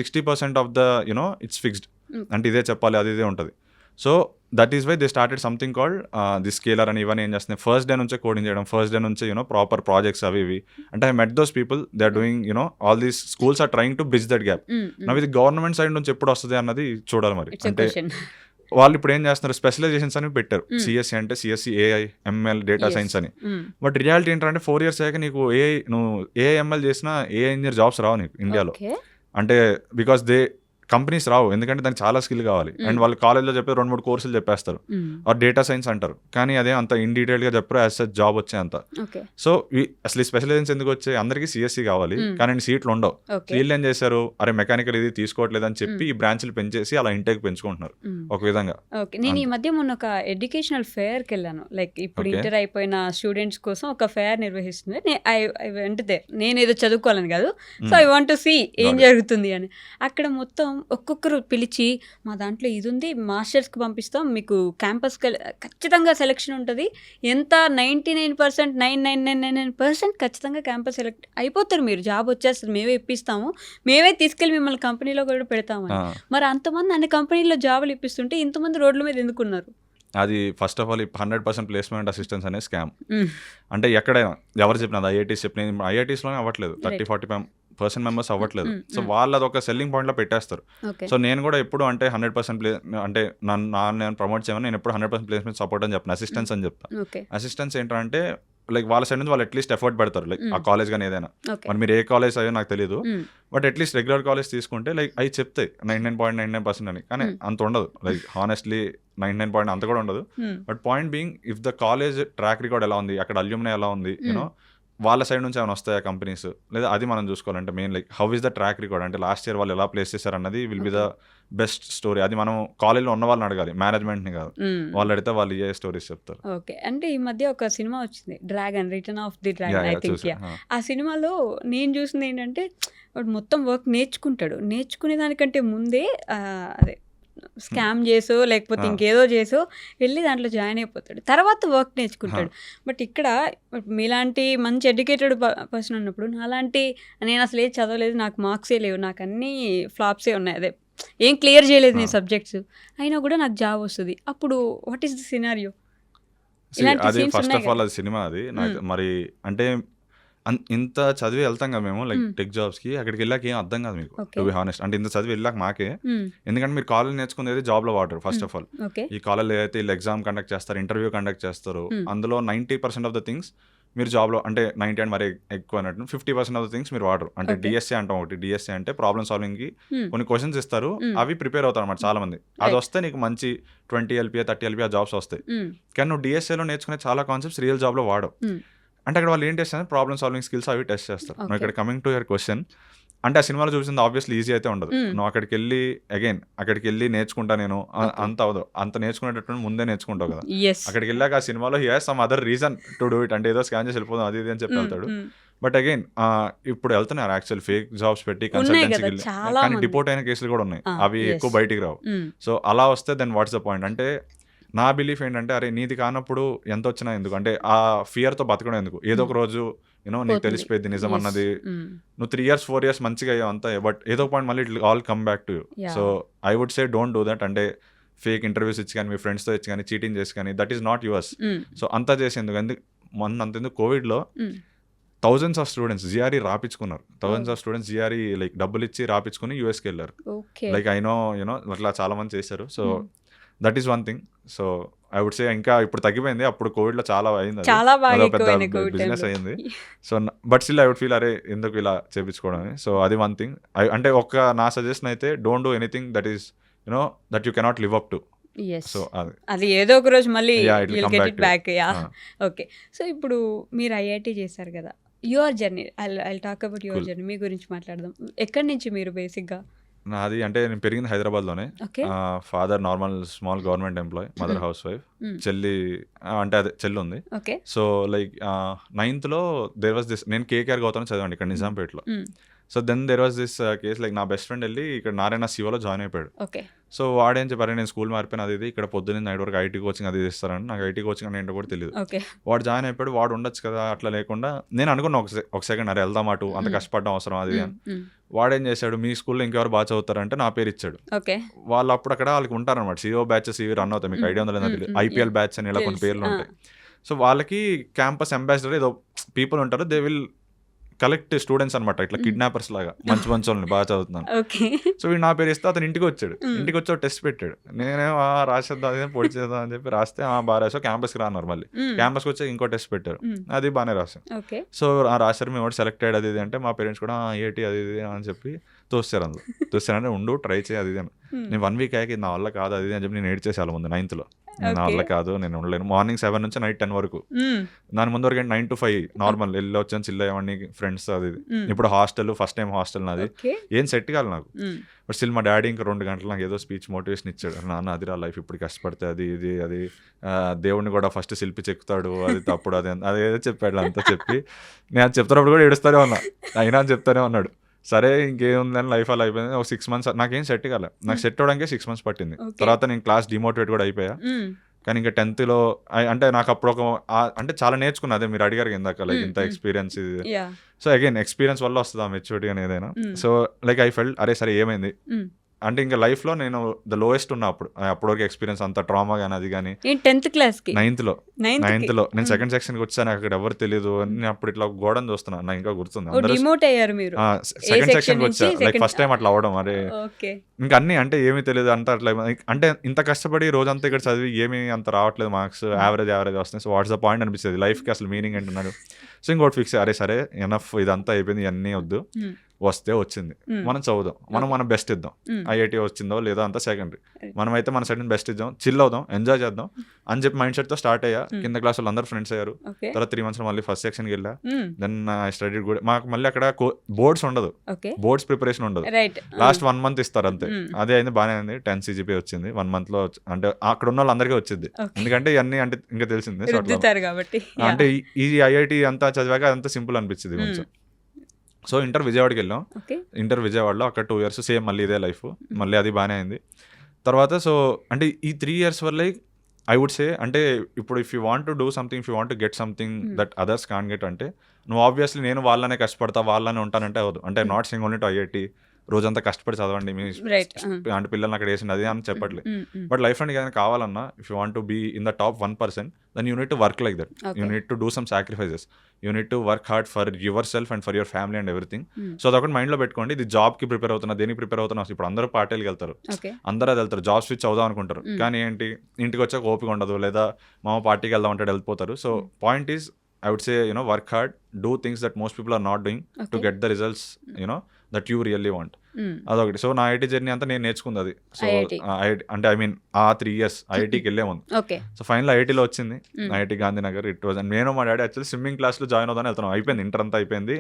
60% ఆఫ్ ద ఇట్స్ ఫిక్స్డ్, అంటే ఇదే చెప్పాలి అది ఇదే ఉంటుంది. So that is why they started something called the Scaler అని. ఇవన్నీ ఏం చేస్తున్నాయి, ఫస్ట్ డే నుంచే కోడింగ్ చేయడం, ఫస్ట్ డే నుంచే ప్రాపర్ ప్రాజెక్ట్స్ అవి ఇవి. అంటే I met those people, they are doing all these schools are trying to bridge that gap. Now ఇది గవర్నమెంట్ సైడ్ నుంచి ఎప్పుడు వస్తుంది అన్నది చూడాలి మరి. అంటే వాళ్ళు ఇప్పుడు ఏం చేస్తున్నారు, స్పెషలైజేషన్స్ అని పెట్టారు. సిఎస్సి అంటే CSE AI ML data science అని. బట్ రియాలిటీ ఏంటంటే 4 years అయ్యాక నీకు నువ్వు AI ML చేసినా AI ఇంజనీర్ జాబ్స్ రావు నీకు ఇండియాలో. అంటే బికాస్ కంపెనీస్ రావు, ఎందుకంటే దానికి చాలా స్కిల్ కావాలి. అండ్ వాళ్ళు కాలేజ్లో చెప్పే 2-3 కోర్సులు చెప్పేస్తారు, ఆర్ డేటా సైన్స్ అంటారు, కానీ అదే అంత ఇన్ డీటెయిల్గా చెప్పారు యాజ్ సచ్ జాబ్ వచ్చే అంత. సో అసలు ఈ స్పెషలైజేషన్స్ ఎందుకు వచ్చాయి, అందరికీ సిఎస్సి కావాలి కానీ సీట్లు ఉండవు. వీళ్ళు ఏం చేశారు, అరే మెకానికల్ ఇది తీసుకోవట్లేదు అని చెప్పి ఈ బ్రాంచ్లు పెంచేసి అలా ఇంటేక్ పెంచుకుంటున్నారు ఒక విధంగా. నేను ఈ మధ్య మొన్న ఒక ఎడ్యుకేషనల్ ఫేర్కి వెళ్ళాను, లైక్ ఇప్పుడు ఇంటర్ అయిపోయిన స్టూడెంట్స్ కోసం ఒక ఫేర్ నిర్వహిస్తుంది. నేను ఏదో చదువుకోవాలని కాదు, so I want to see ఏం జరుగుతుంది అని. అక్కడ మొత్తం ఒక్కొక్కరు పిలిచి మా దాంట్లో ఇది ఉంది, మాస్టర్స్కి పంపిస్తాం, మీకు క్యాంపస్ ఖచ్చితంగా సెలెక్షన్ ఉంటుంది, ఎంత 99% ఖచ్చితంగా క్యాంపస్ సెలెక్ట్ అయిపోతారు, మీరు జాబ్ వచ్చేస్తుంది, మేమే ఇప్పిస్తాము, మేమే తీసుకెళ్ళి మిమ్మల్ని కంపెనీలో కూడా పెడతామని. మరి అంతమంది అన్ని కంపెనీల్లో జాబులు ఇప్పిస్తుంటే ఇంతమంది రోడ్ల మీద ఎందుకున్నారు? అది first of all 100% placement assistance అనే స్కామ్. అంటే ఎక్కడైనా ఎవరు చెప్పినా IITs చెప్పిన IITsలోనే అవ్వట్లేదు, 30-40% మెంబర్స్ అవ్వట్లేదు. సో వాళ్ళు అదొక సెల్లింగ్ పాయింట్లో పెట్టేస్తారు. సో నేను కూడా ఎప్పుడు అంటే 100% అంటే నేను ప్రమోట్ చేయమని నేను ఎప్పుడు 100% ప్లేస్మెంట్ సపోర్ట్ అని చెప్పిన, అసిస్టెన్స్ అని చెప్తాను. అసిస్టెన్స్ ఏంటంటే లైక్ వాళ్ళ సైడ్ నుంచి వాళ్ళు అట్లీస్ట్ ఎఫర్ట్ పెడతారు, లైక్ ఆ కాలేజ్ కానీ ఏదైనా. మరి మీరు ఏ కాలేజ్ అయ్యో నాకు తెలియదు, బట్ అట్లీస్ట్ రెగ్యులర్ కాలేజ్ తీసుకుంటే లైక్ అవి చెప్తాయి 99.99% అని, కానీ అంత ఉండదు. లైక్ హానెస్ట్లీ 99% అంత కూడా ఉండదు. But point being, if the college track record ఎలా ఉంది, అక్కడ అల్యూమినీ ఎలా ఉంది, వాళ్ళ సైడ్ నుంచి ఏమైనా వస్తాయా కంపెనీస్, లేదా అది మనం చూసుకోవాలంటే main like how is the track record, అంటే లాస్ట్ ఇయర్ వాళ్ళు ఎలా ప్లేస్ చేశారు అన్నది will be the best story. అది మనం కాలేజ్లో ఉన్న వాళ్ళని అడగాలి, మేనేజ్మెంట్ని కాదు. వాళ్ళు అడిగితే వాళ్ళు ఏ స్టోరీస్ చెప్తారు. ఓకే. అంటే ఈ మధ్య ఒక సినిమా వచ్చింది, dragon, return of the dragon I think. ఆ సినిమాలో నేను చూసింది ఏంటంటే వాడు మొత్తం వర్క్ నేర్చుకునే దానికంటే ముందే అదే స్కామ్ చేసో లేకపోతే ఇంకేదో చేసో వెళ్ళి దాంట్లో జాయిన్ అయిపోతాడు, తర్వాత వర్క్ నేర్చుకుంటాడు. బట్ ఇక్కడ మీలాంటి మంచి ఎడ్యుకేటెడ్ పర్సన్ ఉన్నప్పుడు నాలాంటి నేను అసలు ఏది చదవలేదు, నాకు మార్క్సే లేవు, నాకు అన్నీ ఫ్లాప్సే ఉన్నాయి, అదే ఏం క్లియర్ చేయలేదు నేను సబ్జెక్ట్స్, అయినా కూడా నాకు జాబ్ వస్తుంది. అప్పుడు వాట్ ఈస్ ది సినారియో? అది ఫస్ట్ ఆఫ్ ఆల్ అది సినిమా, అది నాకు మరి అంటే ఇంత చదివి వెళ్తాం కదా మేము లైక్ టెక్ జాబ్స్కి, అక్కడికి వెళ్ళాక ఏం అర్థం కాదు మీకు, టు బి హానెస్ట్. అంటే ఇంత చదివి వెళ్ళాక మాకే, ఎందుకంటే మీరు కాలేజ్ నేర్చుకునేది జాబ్లో వాడరు. ఫస్ట్ ఆఫ్ ఆల్ ఈ కాలేజ్ ఏదైతే వీళ్ళు ఎగ్జామ్ కండక్ట్ చేస్తారు, ఇంటర్వ్యూ కండక్ట్ చేస్తారు, అందులో 90% ఆఫ్ ద థింగ్స్ మీరు జాబ్లో అంటే 90 అండ్ మరి ఎక్కువ అన్నట్టు 50% ఆఫ్ ద థింగ్స్ మీరు వాడరు. అంటే Okay. డిఎస్సీ అంటాం ఒకటి. డిఎస్సీ అంటే ప్రాబ్లమ్ సాల్వింగ్కి Hmm. కొన్ని క్వశ్చన్స్ ఇస్తారు, Hmm. అవి ప్రిపేర్ అవుతారు అన్నమాట చాలా మంది. అది Right. వస్తే నీకు మంచి 20 LPA 30 LPA జాబ్స్ వస్తాయి. Hmm. కానీ నువ్వు డిఎస్ఏలో నేర్చుకునే చాలా కాన్సెప్ట్స్ రియల్ జాబ్లో వాడవు. Hmm. అంటే అక్కడ వాళ్ళు ఏం టెస్ట్ చేస్తారు, ప్రాబ్లమ్ సాల్వింగ్ స్కిల్స్ అవి టెస్ట్ చేస్తారు. నువ్వు Okay. ఇక్కడ కమింగ్ టు యువర్ క్వశ్చన్, అంటే ఆ సినిమాలో చూసింది ఆబ్వియస్లీ ఈజీ అయితే ఉండదు. నువ్వు అక్కడికి వెళ్ళి నేర్చుకుంటా నేను Okay. అంత అవదు. అంత నేర్చుకునేటట్టు ముందే నేర్చుకుంటావు కదా. Yes. అక్కడికి వెళ్ళాక ఆ సినిమాలో he has some other reason to do it, అంటే ఏదో స్కాన్ చేసి వెళ్ళిపోదాం అది ఇది అని చెప్పి వెళ్తాడు. బట్ అగైన్ ఇప్పుడు వెళ్తున్నారు యాక్చువల్ ఫేక్ జాబ్స్ పెట్టి ఉన్నాయి కన్సల్టెన్సీకి కదా, వెళ్ళి, చాలా కానీ మంది. డిపోర్ట్ అయిన కేసులు కూడా ఉన్నాయి. అవి Yes. ఎక్కువ బయటికి రావు. సో అలా వస్తే దెన్ వాట్స్ ద పాయింట్. అంటే నా బిలీఫ్ ఏంటంటే, అరే నీది కానప్పుడు ఎంత వచ్చినా ఎందుకు, అంటే ఆ ఫియర్తో బతకడం ఎందుకు, ఏదో ఒక రోజు నీకు పోతుంది. తెలిసిపోయింది నిజం Yes. అన్నది. నువ్వు 3 years 4 years మంచిగా అయ్యావు అంతా, బట్ ఏదో పాయింట్ మళ్ళీ it all come back to you. Yeah. So I would say don't do that. అంటే ఫేక్ ఇంటర్వ్యూస్ ఇచ్చి కానీ, మీ ఫ్రెండ్స్తో ఇచ్చి కానీ, చీటింగ్ చేసి కానీ, that is not yours. So అంతా చేసేందుకు అంతెందుకు కోవిడ్లో థౌజండ్స్ ఆఫ్ స్టూడెంట్స్ జిఆర్ఈ రాపించుకున్నారు. Thousands of students GRE like డబ్బులు ఇచ్చి రాపించుకుని యూఎస్కి వెళ్ళారు. ఓకే. లైక్ ఐ నో అట్లా చాలా మంది చేశారు. So that is one thing. So I would say ఇంకా ఇప్పుడు తగ్గిపోయింది, అప్పుడు కోవిడ్లో చాలా అయింది, అది. చాలా బాగా అదో పెద్ద ఎక్కువైనాయి COVID బిజినెస్ time లో. అయింది. So but still I would feel అరే ఎందుకు ఇలా చేపించుకోవడం అని. సో అది వన్ థింగ్. అంటే నా సజెషన్ అయితే don't do anything that is that you cannot live up to. Yes. So అది అది ఏదో ఒక రోజు మళ్ళీ Yeah, it will you'll come get back it to you. back. Yeah. Ah. Okay. So ఇప్పుడు మీరు ఐఐటి చేశారు కదా, your journey, I talk about your Cool. Journey, మీ గురించి మాట్లాడదాం. ఎక్కడి నుంచి మీరు బేసిక్గా? నాది అంటే నేను పెరిగింది హైదరాబాద్లోనే. Okay. Father normal small government employee, mother housewife, చెల్లి అంటే అదే చెల్లి ఉంది. Okay. So like 9th there was this, నేను కేకేఆర్ గౌతమ్ చదివాను ఇక్కడ నిజాంపేటలో. So then there was this case, like నా బెస్ట్ ఫ్రెండ్ వెళ్ళి ఇక్కడ నారాయణ శివలో జాయిన్ అయిపోయాడు. ఓకే. సో వాడేం చెప్పారు, నేను స్కూల్ మారిపోయిన అది ఇది, ఇక్కడ పొద్దున్న నైట్ వరకు ఐటీ కోచింగ్ అది ఇస్తారని. నాకు ఐటీ కోచింగ్ అంటే ఏంటో కూడా తెలియదు. ఓకే. వాడు జాయిన్ అయిపోయాడు, వాడు ఉండొచ్చు కదా అట్లా లేకుండా. నేను అనుకున్నా ఒక సెకండ్, అరే వెళ్దాం అటు, అంత కష్టపడడం అవసరం అది అని. వాడేం చేశాడు, మీ స్కూల్లో ఇంకెవరు బాగా చదువుతారంటే నా పేరు ఇచ్చాడు. ఓకే. వాళ్ళు అప్పుడు అక్కడ వాళ్ళకి ఉంటారనమాట, సిఓ బ్యాచెస్ ఇవి రన్ అవుతాయి, మీకు ఐడియా ఉందో లేదో తెలియదు. ఐపీఎల్ బ్యాచ్ అని ఇలా కొన్ని పేర్లు ఉంటాయి. సో వాళ్ళకి క్యాంపస్ అంబాసిడర్ ఏదో పీపుల్ ఉంటారు, దే విల్ కలెక్ట్ స్టూడెంట్స్ అనమాట, ఇట్లా కిడ్నాపర్స్ లాగా మంచి మంచి వాళ్ళని బాగా చదువుతున్నాను. ఓకే. సో వీడు నా పేరు ఇస్తే అతను ఇంటికి వచ్చాడు. ఇంటికి వచ్చి టెస్ట్ పెట్టాడు. నేనేమో రాసేద్దాం అదే పొడి చేద్దాం అని చెప్పి రాస్తే బాగా రాసావు, క్యాంపస్కి రాన్నారు. మళ్ళీ క్యాంపస్కి వచ్చి ఇంకో టెస్ట్ పెట్టారు, అది బాగానే రాసాను. ఓకే. సో రాశారు, మేము సెలెక్ట్ అయ్యాడు అది ఇది అంటే, మా పేరెంట్స్ కూడా ఏంటి అది ఇది అని చెప్పి తోస్తారు. అందులో తోస్తారంటే ఉండు ట్రై చేయి అది ఇది అని. నేను 1 week అయ్యాక నా వల్ల కాదు అది అని చెప్పి నేను ఏడ్చేసాను ముందు 9th. నా వల్ల కాదు, నేను ఉండలేను. మార్నింగ్ 7 నుంచి నైట్ 10 వరకు, దాని ముందు వరకు 9 to 5 నార్మల్ వెళ్ళి వచ్చాను, చిల్ అయ్యేవాడిని, ఫ్రెండ్స్ అది ఇది. ఇప్పుడు హాస్టల్, ఫస్ట్ టైం హాస్టల్ నాది, ఏం సెట్ కాదు నాకు. బట్ స్టిల్ మా డాడీ ఇంకా 2 గంటలు నాకు ఏదో స్పీచ్ మోటివేషన్ ఇచ్చాడు. నాన్న అదిరా లైఫ్, ఇప్పుడు కష్టపడితే అది ఇది అది, దేవుడిని కూడా ఫస్ట్ శిల్పి చెక్కుతాడు, అది తప్పుడు అది అదేదో చెప్పాడు. అంతా చెప్పి నేను అది చెప్తున్నప్పుడు కూడా ఏడుస్తూనే ఉన్నా, అయినా అని చెప్తానే ఉన్నాడు. సరే ఇంకేముందని లైఫ్ అలా అయిపోయింది. ఒక 6 months నాకేం సెట్ కాలే, నాకు సెట్ అవడానికి 6 months పట్టింది. తర్వాత నేను క్లాస్ డిమోటివేట్ కూడా అయిపోయా. కానీ ఇంకా 10th అంటే నాకు అప్పుడు అంటే చాలా నేర్చుకున్నా. అదే మీరు అడిగారు ఇందాక, లైక్ ఇంత ఎక్స్పీరియన్స్ ఇది. సో అగైన్ ఎక్స్పీరియన్స్ వల్ల వస్తుంది ఆ మెచ్యూరిటీ అని ఏదైనా. సో లైక్ ఐ ఫెల్ట్ అరే సరే ఏమైంది అంటే, ఇంకా లైఫ్లో నేను ద లోయెస్ట్ ఉన్నా అప్పుడు వరకు ఎక్స్పీరియన్స్ అంత ట్రామా కానీ అది కానీ. 10th క్లాస్కి 9th నేను సెకండ్ సెక్షన్కి వచ్చాను, అక్కడ ఎవరు తెలియదు. నేను అప్పుడు ఇట్లా గోడని చూస్తున్నా, నాకు ఇంకా గుర్తుంది. సెకండ్ సెక్షన్కి వచ్చా, లైక్ ఫస్ట్ టైం అట్లా అవడం. అరే ఇంకా అన్ని అంటే ఏమీ తెలియదు అంతా అట్లా, అంటే ఇంత కష్టపడి రోజంతా ఇక్కడ చదివి ఏమీ అంత రావట్లేదు, మార్క్స్ యావరేజ్ వస్తున్నాయి. సో వాట్స్ ద పాయింట్ అనిపిస్తుంది, లైఫ్కి అసలు మీనింగ్ ఏంటున్నాడు. సో ఇంకోటి ఫిక్స్, అరే సరే ఎనఫ్, ఇదంతా అయిపోయింది, ఇవన్నీ వద్దు, వస్తే వచ్చింది మనం చదువుదాం, మనం బెస్ట్ ఇద్దాం. ఐఐటీ వచ్చిందో లేదో అంతా సెకండరీ, మనమైతే మన సైడ్ బెస్ట్ ఇద్దాం, చిల్ అవుదాం, ఎంజాయ్ చేద్దాం అని చెప్పి మైండ్ సెట్తో స్టార్ట్ అయ్యా. కింద క్లాస్ వాళ్ళు అందరూ ఫ్రెండ్స్ అయ్యారు. తర్వాత 3 months మళ్ళీ ఫస్ట్ సెక్షన్కి వెళ్ళా. దెన్ ఐ స్టడీ కూడా. మాకు మళ్ళీ అక్కడ బోర్డ్స్ ఉండదు, బోర్డ్స్ ప్రిపరేషన్ ఉండదు, లాస్ట్ 1 month ఇస్తారు అంతే. అదే అయింది, బాగానే అయింది. 10 CGPA వచ్చింది 1 month లో. అంటే అక్కడ ఉన్న వాళ్ళందరికీ వచ్చింది, ఎందుకంటే ఇవన్నీ అంటే ఇంకా తెలిసింది. అంటే ఈ ఐఐటీ అంతా చదివాక అదంతా సింపుల్ అనిపించింది కొంచెం. సో ఇంటర్ విజయవాడకి వెళ్ళాం. ఇంటర్ విజయవాడలో అక్కడ 2 years సేమ్ మళ్ళీ ఇదే లైఫ్, మళ్ళీ అది బాగానే అయింది. తర్వాత సో అంటే ఈ 3 years వల్ల ఐ వుడ్ సే, అంటే ఇప్పుడు if you want to do something, if you want to get something that others can get, అంటే నువ్వు ఆబ్వియస్లీ నేను వాళ్ళనే కష్టపడతా వాళ్ళనే ఉంటానంటే అవ్వదు. అంటే not Singh only to IIT రోజంతా కష్టపడి చదవండి మీ అంటే పిల్లల్ని అక్కడ వేసింది అది అని చెప్పట్లేదు. బట్ లైఫ్ లో ఏదైనా కావాలన్నా, if you want to be in the top 1%, then you need to work like that. You need to do some sacrifices, you need to work hard for yourself and for your family and everything. So అదొకటి మైండ్లో పెట్టుకోండి. ఇది జాబ్కి prepare అవుతున్నా, దేనికి prepare అవుతున్నా. ఇప్పుడు అందరూ పార్టీలకు వెళ్తారు, అందరూ అది వెళ్తారు, జాబ్ స్విచ్ అవుదాం అనుకుంటారు. కానీ ఏంటి, ఇంటికి వచ్చాక ఓపిక ఉండదు, లేదా మామ పార్టీకి వెళ్దాం అంటే వెళ్ళిపోతారు. So point is I would say, work hard, do things that most people are not doing to get the results, that you really want. అదొకటి. సో నా ఐఐటి జర్నీ అంతా నేను నేర్చుకుంది అది. సో అంటే ఐ మీన్ ఆ 3 years ఐఐటికి వెళ్ళే ముందు. సో ఫైనల్ ఐఐటిలో వచ్చింది, ఐఐటి గాంధీనగర్. It was. నేను మా డాడీ యాక్చువల్లీ స్విమ్మింగ్ క్లాస్లో జాయిన్ అవుదాని వెళ్తున్నాం. అయిపోయింది, ఇంటర్ అంతా అయిపోయింది,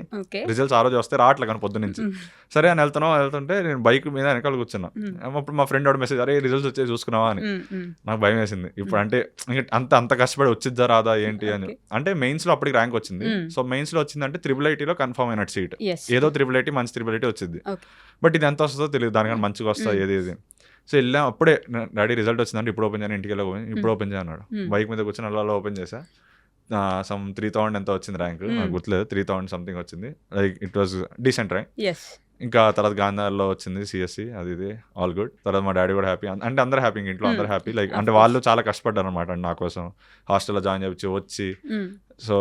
రిజల్ట్స్ ఆ రోజు వస్తే రావట్లే కానీ పొద్దు నుంచి. సరే అని వెళ్తుంటే నేను బైక్ మీద వెనకాల కూర్చున్నా. అప్పుడు మా ఫ్రెండ్ వాడు మెసేజ్, అరే రిజల్ట్స్ వచ్చే చూసుకున్నావా అని. నాకు భయం వేసింది. ఇప్పుడు అంటే అంత కష్టపడి వచ్చిద్దా రాదా ఏంటి అని. అంటే మెయిన్స్ లో అప్పటికి ర్యాంక్ వచ్చింది. సో మెయిన్స్ లో వచ్చిందంటే IIITలో కన్ఫర్మ్ అయినట్టు సీట్. ఏదో IIIT మంచి IIIT వచ్చింది. బట్ ఇది ఎంత వస్తుందో తెలియదు, దానికన్నా మంచిగా వస్తా ఏది. సో వెళ్ళాం. అప్పుడే డాడీ రిజల్ట్ వచ్చిందంటే ఇప్పుడు ఓపెన్ చేయను, ఇంటికి వెళ్ళి ఇప్పుడు ఓపెన్ చేయన్నాడు. బైక్ మీద కూర్చొని అలా ఓపెన్ చేసా. సమ్ 3000 ఎంత వచ్చింది ర్యాంక్, నాకు గుర్తులేదు, 3000 సంథింగ్ వచ్చింది. Like it was decent rank. ఇంకా తర్వాత గాంధార్లో వచ్చింది సిఎస్సి, అది ఇది ఆల్ గుడ్. తర్వాత మా డాడీ కూడా హ్యాపీ, అంటే అందరూ హ్యాపీ, ఇంట్లో అందరూ హ్యాపీ. లైక్ అంటే వాళ్ళు చాలా కష్టపడ్డారు అనమాట నా కోసం, హాస్టల్లో జాయిన్ చేయించి వచ్చి. సో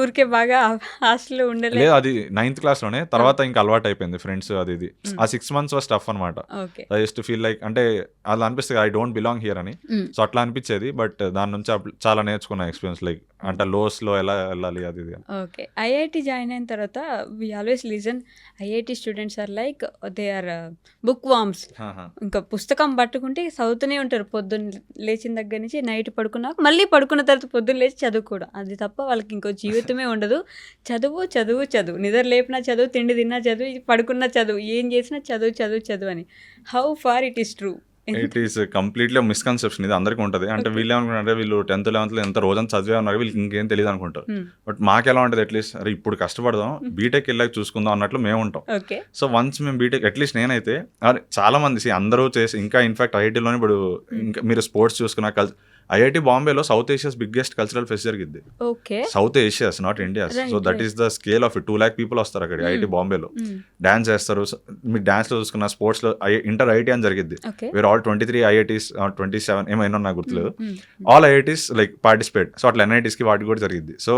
ఊరికే బాగా హాస్టల్ ఉండలేదు. లేదు, అది 9th క్లాస్లోనే. తర్వాత ఇంకా అలవాటు అయిపోయింది ఫ్రెండ్స్ అది ఇది. ఆ 6 months వాజ్ టఫ్ అనమాట. I used to feel like, అంటే అలా అనిపిస్తుంది ఐ డోంట్ బిలాంగ్ హియర్ అని. సో అట్లా అనిపించేది. బట్ దాని నుంచి చాలా నేర్చుకున్నా ఎక్స్పీరియన్స్, లైక్ అంటే లోస్లో ఎలా వెళ్ళాలి అది ఇది. ఓకే. ఐఐటి జాయిన్ అయిన తర్వాత we always listen IIT students are like they are bookworms. ఇంకా పుస్తకం పట్టుకుంటే చదువుతూనే ఉంటారు పొద్దున్న లేచిన దగ్గర నుంచి నైట్ పడుకున్నాక, మళ్ళీ పడుకున్న తర్వాత పొద్దున్న లేచి చదువుకోవడం, అది తప్ప వాళ్ళకి ఇంకో జీవితమే ఉండదు. చదువు చదువు చదువు, నిద్ర లేపినా చదువు, తిండి తిన్నా చదువు, పడుకున్న చదువు, ఏం చేసినా చదువు చదువు చదువు అని. How far it is true? It is completely misconception. ఇది అందరికీ ఉంటుంది. అంటే వీళ్ళు ఏమనుకుంటారంటే వీళ్ళు 10th 11th ఎంత రోజంతా చదివే ఉన్నారు, వీళ్ళకి ఇంకేం తెలియదు అనుకుంటారు. బట్ మాకు ఎలా ఉంటుంది, అట్లీస్ట్ అరే ఇప్పుడు కష్టపడదాం, బీటెక్ వెళ్ళాక చూసుకుందాం అన్నట్లు మేము ఉంటాం. సో వన్స్ మేము బీటెక్, అట్లీస్ట్ నేనైతే, చాలా మంది అందరూ చేసి, ఇంకా ఇన్ఫాక్ట్ ఐఐటీలోనే ఇప్పుడు ఇంకా మీరు స్పోర్ట్స్ చూసుకున్నా, ఐఐటి బాంబేలో South Asia's biggest cultural fest జరిగింది. South Asia's, not India's. So that is the scale of it. 2 lakh people వస్తారు అక్కడ ఐఐటి బాంబేలో. డాన్స్ చేస్తారు. మీరు డాన్స్ లో చూసుకున్న, స్పోర్ట్స్ లో ఇంటర్ ఐఐటి అని జరిగింది. వేర్ ఆల్ 23 IITs 27 ఏమైనా నాకు గుర్తులేదు. All IITs like participate. So అట్లా NITs కి వాటికి కూడా జరిగింది. సో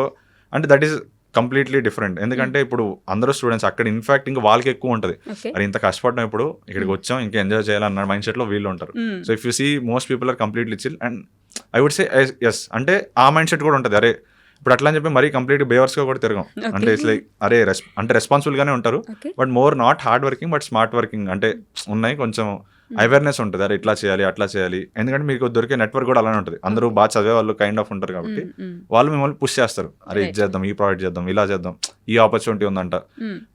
అంటే దట్ ఈస్ కంప్లీట్లీ డిఫరెంట్. ఎందుకంటే ఇప్పుడు అందరూ స్టూడెంట్స్ అక్కడ, ఇన్ఫాక్ట్ ఇంకా వాళ్ళకి ఎక్కువ ఉంటుంది. అది ఇంత కష్టపడడం, ఇప్పుడు ఇక్కడికి వచ్చాం ఇంకా ఎంజాయ్ చేయాలన్న మైండ్ సెట్ లో వీళ్ళు ఉంటారు. So if you see most people are completely chill. And I would say yes, అంటే ఆ మైండ్ సెట్ కూడా ఉంటుంది. అరే ఇప్పుడు అట్లా అని చెప్పి మరీ కంప్లీట్ బేవర్స్ గా కూడా తిరగం. అంటే ఇట్స్ లైక్ అరే అంటే రెస్పాన్సిబుల్ గానే ఉంటారు. But more not hard working but smart working. అంటే ఉన్నాయి కొంచెం అవేర్నెస్ ఉంటుంది, అరే ఇట్లా చేయాలి అట్లా చేయాలి. ఎందుకంటే మీకు దొరికే నెట్వర్క్ కూడా అలానే ఉంటుంది. అందరూ బాగా చదివే వాళ్ళు కైండ్ ఆఫ్ ఉంటారు కాబట్టి వాళ్ళు మిమ్మల్ని పుష్ చేస్తారు. అరే ఇది చేద్దాం, ఈ ప్రాజెక్ట్ చేద్దాం, ఇలా చేద్దాం, ఈ ఆపర్చునిటీ ఉందంట,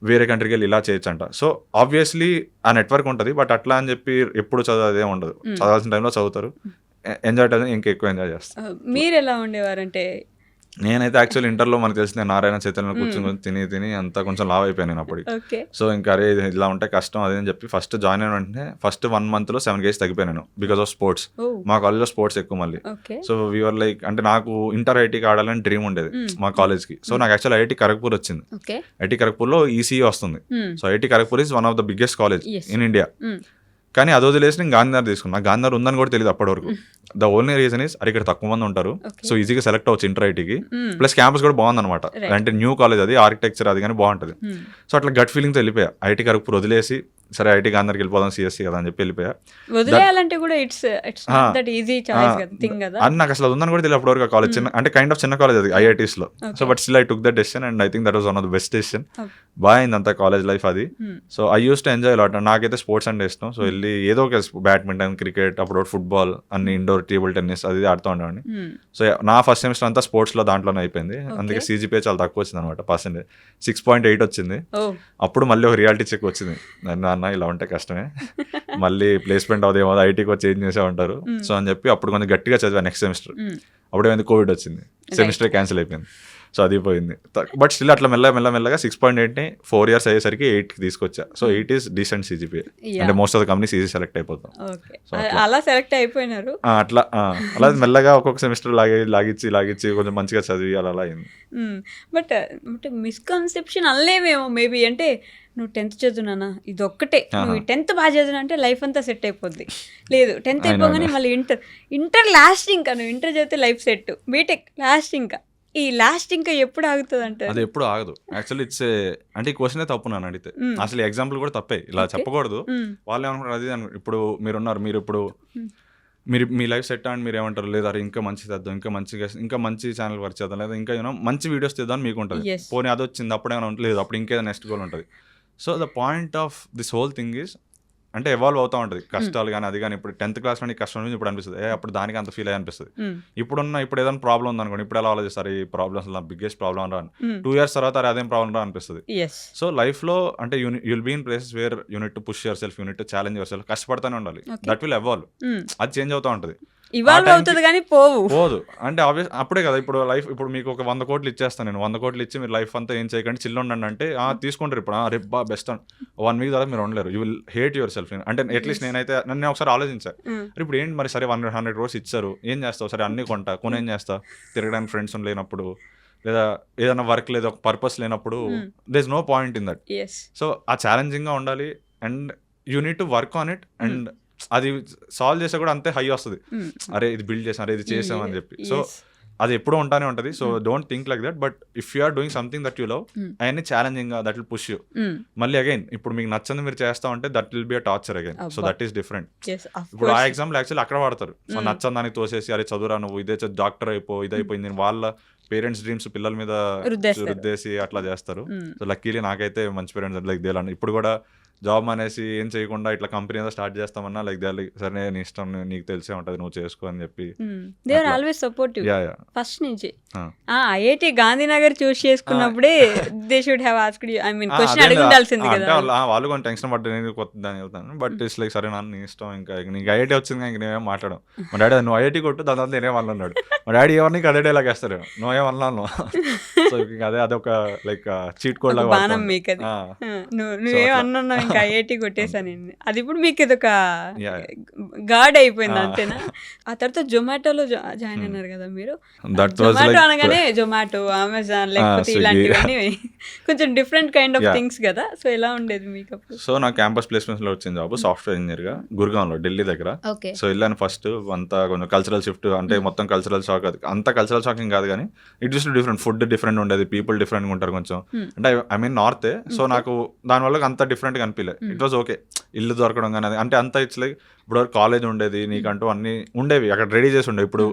వేరే కంట్రీకి వెళ్ళి ఇలా చేయొచ్చంట. సో ఆబ్వియస్లీ ఆ నెట్వర్క్ ఉంటుంది. బట్ అట్లా అని చెప్పి ఎప్పుడు చదివేదే ఉండదు. చదవాల్సిన టైంలో చదువుతారు, ఎంజాయ్ టైం ఇంకా ఎక్కువ ఎంజాయ్ చేస్తారు. మీరు ఎలా ఉండేవారంటే? నేనైతే యాక్చువల్ ఇంటర్లో మనకు తెలిసిన నారాయణ చైతన్య కూర్చొని తిని అంతా కొంచెం లావ్ అయిపోయాను నేను అప్పటికి. సో ఇంకా అరే ఇలా ఉంటే కష్టం అదే అని చెప్పి ఫస్ట్ జాయిన్ అయిన వెంటనే ఫస్ట్ 1 month లో 7 kgs తగ్గిపోయాను బికాస్ ఆఫ్ స్పోర్ట్స్. మా కాలేజ్లో స్పోర్ట్స్ ఎక్కువ మళ్ళీ. సో వీఆర్ లైక్, అంటే నాకు ఇంటర్ ఐఐటికి ఆడాలని డ్రీమ్ ఉండేది మా కాలేజ్కి. సో నాకు యాక్చువల్ ఐఐటి ఖరగ్పూర్ వచ్చింది. ఐఐటి ఖరగ్పూర్లో ఈసీఈ వస్తుంది. So IIT Kharagpur is one of the biggest college in India. కానీ అది వదిలేసి నేను గాంధీనగర్ తీసుకున్నా. నాకు గాంధీనగర్ ఉందని కూడా తెలియదు అప్పటి వరకు. ద ఓన్లీ రీజన్ ఇస్, అరే ఇక్కడ తక్కువ మంది ఉంటారు, సో ఈజీగా సెలెక్ట్ అవ్వచ్చు ఇంటర్ ఐటీకి. ప్లస్ క్యాంపస్ కూడా బాగుంది అనమాట. అంటే న్యూ కాలేజ్, అది ఆర్కిటెక్చర్ అది కానీ బాగుంటుంది. సో అట్లా గట్ ఫీలింగ్తో వెళ్ళిపోయా. ఐటీ ఖరగ్పూర్ వదిలేసి సరే ఐటీ గాంధీనగర్కి వెళ్ళిపోదాం సిఎస్సి కదా అని చెప్పి వెళ్ళిపోయా. వదిలేయాలంటే కూడా it's not that easy choice కదా. అది నాకు అసలు ఉందని కూడా తెలియదు అప్పటి వరకు. కాలేజ్ చిన్న, అంటే కైండ్ ఆఫ్ చిన్న కాలేజ్ అది ఐఐటీస్ లో. So but still I took that decision and I think that was one of the best decision. బాగా అయింది అంతా కాలేజ్ లైఫ్ అది. So I used to enjoy lot. నాకైతే స్పోర్ట్స్ అంటే ఇష్టం. సో వెళ్ళి ఏదో ఒక బ్యాడ్మింటన్, క్రికెట్, అప్పుడు ఫుట్బాల్, అన్ని ఇండోర్ టేబుల్ టెన్నిస్ అది ఆడుతూ ఉండేవాడిని. సో నా ఫస్ట్ సెమిస్టర్ అంతా స్పోర్ట్స్ లో దాంట్లోనే అయిపోయింది. అందుకే CGPA చాలా తక్కువ వచ్చింది అనమాట, పర్సెంటేజ్ 6.8 వచ్చింది. అప్పుడు మళ్ళీ ఒక రియాలిటీ చెక్ వచ్చింది, నాన్న ఇలా ఉంటే కష్టమే, మళ్ళీ ప్లేస్మెంట్ అవుదేమో, ఐటీకి వచ్చి చేంజ్ చేసే ఉంటారు. సో అని చెప్పి అప్పుడు కొంచెం గట్టిగా చదివా నెక్స్ట్ సెమిస్టర్. అప్పుడేమైంది, కోవిడ్ వచ్చింది, సెమిస్టర్ క్యాన్సిల్ అయిపోయింది. సో అది పోయింది. బట్ స్టిల్ అట్లా మెల్లగా 6.8ని 4 years అయ్యేసరికి 8కి తీసుకొచ్చా. So 8 is decent CGPA. అంటే most of the companies easy select అయిపోతాం. అలా సెలెక్ట్ అయిపోయినారు. అలా మెల్లగా ఒక్కొక్క సెమిస్టర్ లాగిచ్చి కొంచెం మంచిగా చదివి అలా అయింది. బట్ మిస్కన్సెప్షన్ అల్లేమేమో మేబీ. అంటే నువ్వు 10th చదువునా, ఇది ఒక్కటే, నువ్వు 10th బాగా చదువునా అంటే లైఫ్ అంతా సెట్ అయిపోద్ది. లేదు 10th అయిపోగానే మళ్ళీ ఇంటర్ లాస్ట్, ఇంకా నువ్వు ఇంటర్ చదివితే లైఫ్ సెట్, బీటెక్ లాస్ట్, ఇంకా ఈ లాస్ట్ ఇంకా ఎప్పుడు ఆగుతుంది అంటే? అది ఎప్పుడు ఆగదు యాక్చువల్లీ. ఇట్స్ అంటే ఈ క్వశ్చనే తప్పు నన్ను అడిగితే. అసలు ఎగ్జాంపుల్ కూడా తప్పే, ఇలా చెప్పకూడదు. వాళ్ళు ఏమనుకుంటారు, అది ఇప్పుడు మీరున్నారు, మీరు ఇప్పుడు మీరు మీ లైఫ్ సెట్ అండ్ మీరు ఏమంటారు లేదా ఇంకా మంచి చేద్దాం, ఇంకా మంచి ఛానల్ వర్క్ చేద్దాం, లేదా ఇంకా మంచి వీడియోస్ తీద్దాం మీకు ఉంటుంది. Yes. పోనీ అది వచ్చింది అప్పుడేమైనా ఉంటుంది, అప్పుడు ఇంకేదో నెక్స్ట్ గోల్ ఉంటుంది. So the point of this whole thing is అంటే ఎవాల్వ్ అవుతూ ఉంటుంది. కష్టాలు కానీ అది కానీ ఇప్పుడు 10th క్లాస్లో నీకు కష్టం నుంచి ఇప్పుడు అనిపిస్తుంది, అప్పుడు దానికి అంత ఫీల్ అయ్యి అనిపిస్తుంది. ఇప్పుడు ఏదైనా ప్రాబ్లం ఉందనుకోండి, ఇప్పుడు ఎలా ఆలోచిస్తారు ఈ ప్రాబ్లమ్స్ బిగ్గెస్ట్ ప్రాబ్లం రా అని, 2 years తర్వాత అదేం ప్రాబ్లం రా అనిపిస్తుంది. సో లైఫ్లో అంటే you'll be in places where you need to push yourself, you need to challenge yourself, కష్టపడతానే ఉండాలి. దట్ విల్ ఎవాల్వ్, అది చేంజ్ అవుతూ ఉంటుంది, ఇవాల్వ్ అవుతుంది కానీ పోదు. అంటే అప్పుడే కదా ఇప్పుడు లైఫ్, ఇప్పుడు మీకు ఒక 100 కోట్లు ఇచ్చేస్తాను నేను, 100 కోట్లు ఇచ్చి మీరు లైఫ్ అంతా ఏం చేయకండి చిల్లు ఉండండి అంటే తీసుకుంటారు. ఇప్పుడు రేపు బెస్ట్ అని 1 week తర్వాత మీరు ఉండలేరు, you will hate your self. అంటే అట్లీస్ట్ నేను ఒకసారి ఆలోచించాను, ఇప్పుడు ఏంటి మరి సరే 100 crores ఇచ్చారు, ఏం చేస్తావు, సరే అన్ని కొని ఏం చేస్తావు, తిరగడానికి ఫ్రెండ్స్ లేనప్పుడు, లేదా ఏదైనా వర్క్ లేదా ఒక పర్పస్ లేనప్పుడు there is no point in that. So ఆ ఛాలెంజింగ్గా ఉండాలి and you need to work on it. And అది సాల్వ్ చేసా కూడా అంతే హై వస్తుంది, అరే ఇది బిల్డ్ చేసాం, అరే ఇది చేసాం అని చెప్పి. సో అది ఎప్పుడూ ఉంటానే ఉంటుంది. So don't think like that, but if you are doing something that you love అవన్నీ challenging that will push you. మళ్ళీ అగైన్ ఇప్పుడు మీకు నచ్చంది మీరు చేస్తా ఉంటే that will be a torture again. So that is different. ఇప్పుడు ఆ ఎగ్జాంపుల్ యాక్చువల్లీ అక్కడ వాడతారు. సో నచ్చని దానికి తోసేసి అరే చదువురా నువ్వు, ఇదే డాక్టర్ ఇదైపోయింది, వాళ్ళ పేరెంట్స్ డ్రీమ్స్ పిల్లల మీద రుద్దేసి అట్లా చేస్తారు. సో లక్కీలీ నాకైతే మంచి పేరెంట్స్ లైక్ దే. ఇప్పుడు కూడా జాబ్ అనేసి ఏం చేయకుండా ఇట్లా కంపెనీ ఏదో స్టార్ట్ చేస్తామన్నా లైక్ దే సరే నీ ఇష్టం, నీకు తెలిసే ఉంటుంది, నువ్వు చేసుకో అని చెప్పి they are always supportive first నుంచి. ఐఐటి గాంధీనగర్ చూస్ చేసుకున్నప్పుడే they should have asked you, I mean question అడిగి ఉండాల్సింది కదా. వాళ్ళు కొంచెం టెన్షన్ పడ్డా, నేను కొత్త దాన్ని వెళ్తాను, బట్ ఇట్స్ లైక్ సరే నాన్న నీ ఇష్టం, ఇంకా నీకు ఐఐటి వచ్చింది ఇంక నేనేం మాట్లాడడం. మా డాడీ నువ్వు ఐఐటి కొట్టు, దాని తర్వాత నేనే వాళ్ళు అన్నాడు. మా డాడీ ఎవరిని అదే డైలాగ్ వేస్తారు, నువ్వేమన్నాను. సో అదొక లైక్ చీట్ కోడ్ లాగా బాణం మీకు అది, నువ్వేమన్నా ఇంకా ఐఐటి కొట్టేసాను. అది ఇప్పుడు మీకు ఇది ఒక గాడ్ అయిపోయింది అంతేనా? ఆ తర్వాత జొమాటోలో జాయిన్ అయినారు కదా మీరు. జొమాటో అనగానే జొమాటో, అమెజాన్ లేకపోతే ఇలాంటివన్నీ కొంచెం డిఫరెంట్ కైండ్ ఆఫ్ థింగ్స్ కదా. సో ఎలా ఉండేది మీకు అప్పుడు? సో నా క్యాంపస్ ప్లేస్మెంట్స్ లో వచ్చింది జాబ్ సాఫ్ట్వేర్ ఇంజనీర్ గా గుర్గాంలో, ఢిల్లీ దగ్గర. సో వెళ్ళాను ఫస్ట్. అంతా కొంచెం కల్చరల్ షిఫ్ట్, అంటే మొత్తం కల్చరల్ షాక్. అంత కల్చరల్ షాకింగ్ కాదు కానీ it just different, food different ఉండేది, పీపుల్ డిఫరెంట్ గా ఉంటారు కొంచెం. అంటే ఐ మీన్ నార్తే. సో నాకు దానివల్ల అంత డిఫరెంట్ గా అనిపించలేదు. ఇట్ వాజ్ ఓకే, ఇల్లు దొరకడం కానీ అంటే అంతా ఇట్స్ లైక్ ఇప్పుడు కాలేజ్ ఉండేది, నీకంటూ అన్ని ఉండేవి అక్కడ రెడీ చేసి ఉండే. ఇప్పుడు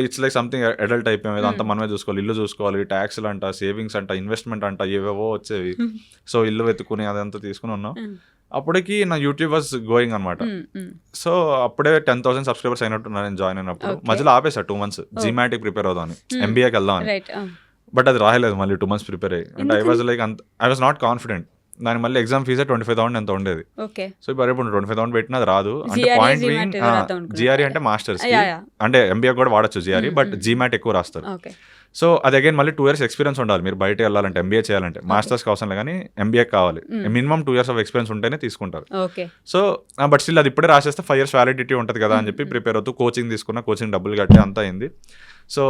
ఇట్స్ లైక్ సంథింగ్ అడల్ట్ అయిపోయింది, అంతా మనమే చూసుకోవాలి, ఇల్లు చూసుకోవాలి, ట్యాక్స్లు అంట, సేవింగ్స్ అంట, ఇన్వెస్ట్మెంట్ అంట, ఏవేవో వచ్చేవి. సో ఇల్లు వెతుక్కుని అదంతా తీసుకుని ఉన్నాం. అప్పటికి నా యూట్యూబ్ వాజ్ గోయింగ్ అనమాట. సో అప్పుడే 10,000 సబ్స్క్రైబర్స్ అయినట్టున్నా నేను జాయిన్ అయినప్పుడు. మధ్యలో ఆపేసా 2 months, జీమాటిక్ ప్రిపేర్ అవుదామని, ఎంబీఏకి వెళ్దామని. బట్ అది రాయలేదు మళ్ళీ 2 months ప్రిపేర్ అయ్యి. అంటే ఐ వాజ్ నాట్ కాన్ఫిడెంట్. దాని మళ్ళీ ఎగ్జామ్ ఫీజే 25,000 ఎంత ఉండేది. సో ఇప్పుడు 25,000 పెట్టినా అది రాదు. అంటే పాయింట్ బీయింగ్ జిఆర్ఈ అంటే మాస్టర్స్, అంటే ఎంబీఏ కూడా వాడచ్చు జిఆర్ఈ, బట్ జీమాట్ ఎక్కువ రాస్తారు. సో అది అగైన్ మళ్ళీ 2 years ఎక్స్పీరియన్స్ ఉండాలి మీరు బయట వెళ్ళాలంటే, ఎంబీఏ చేయాలంటే. మాస్టర్స్కి అవసరం లేదు కానీ ఎంబీఏ కావాలి, మినిమం 2 years ఆఫ్ ఎక్స్పీరియన్స్ ఉంటేనే తీసుకుంటారు. సో బట్ స్టిల్ అది ఇప్పుడే రాసేస్తే 5 years వ్యాలిడిటీ ఉంటుంది కదా అని చెప్పి ప్రిపేర్ అవుతూ కోచింగ్ తీసుకున్నా, కోచింగ్ డబ్బులు కట్టి అంతా అయింది. So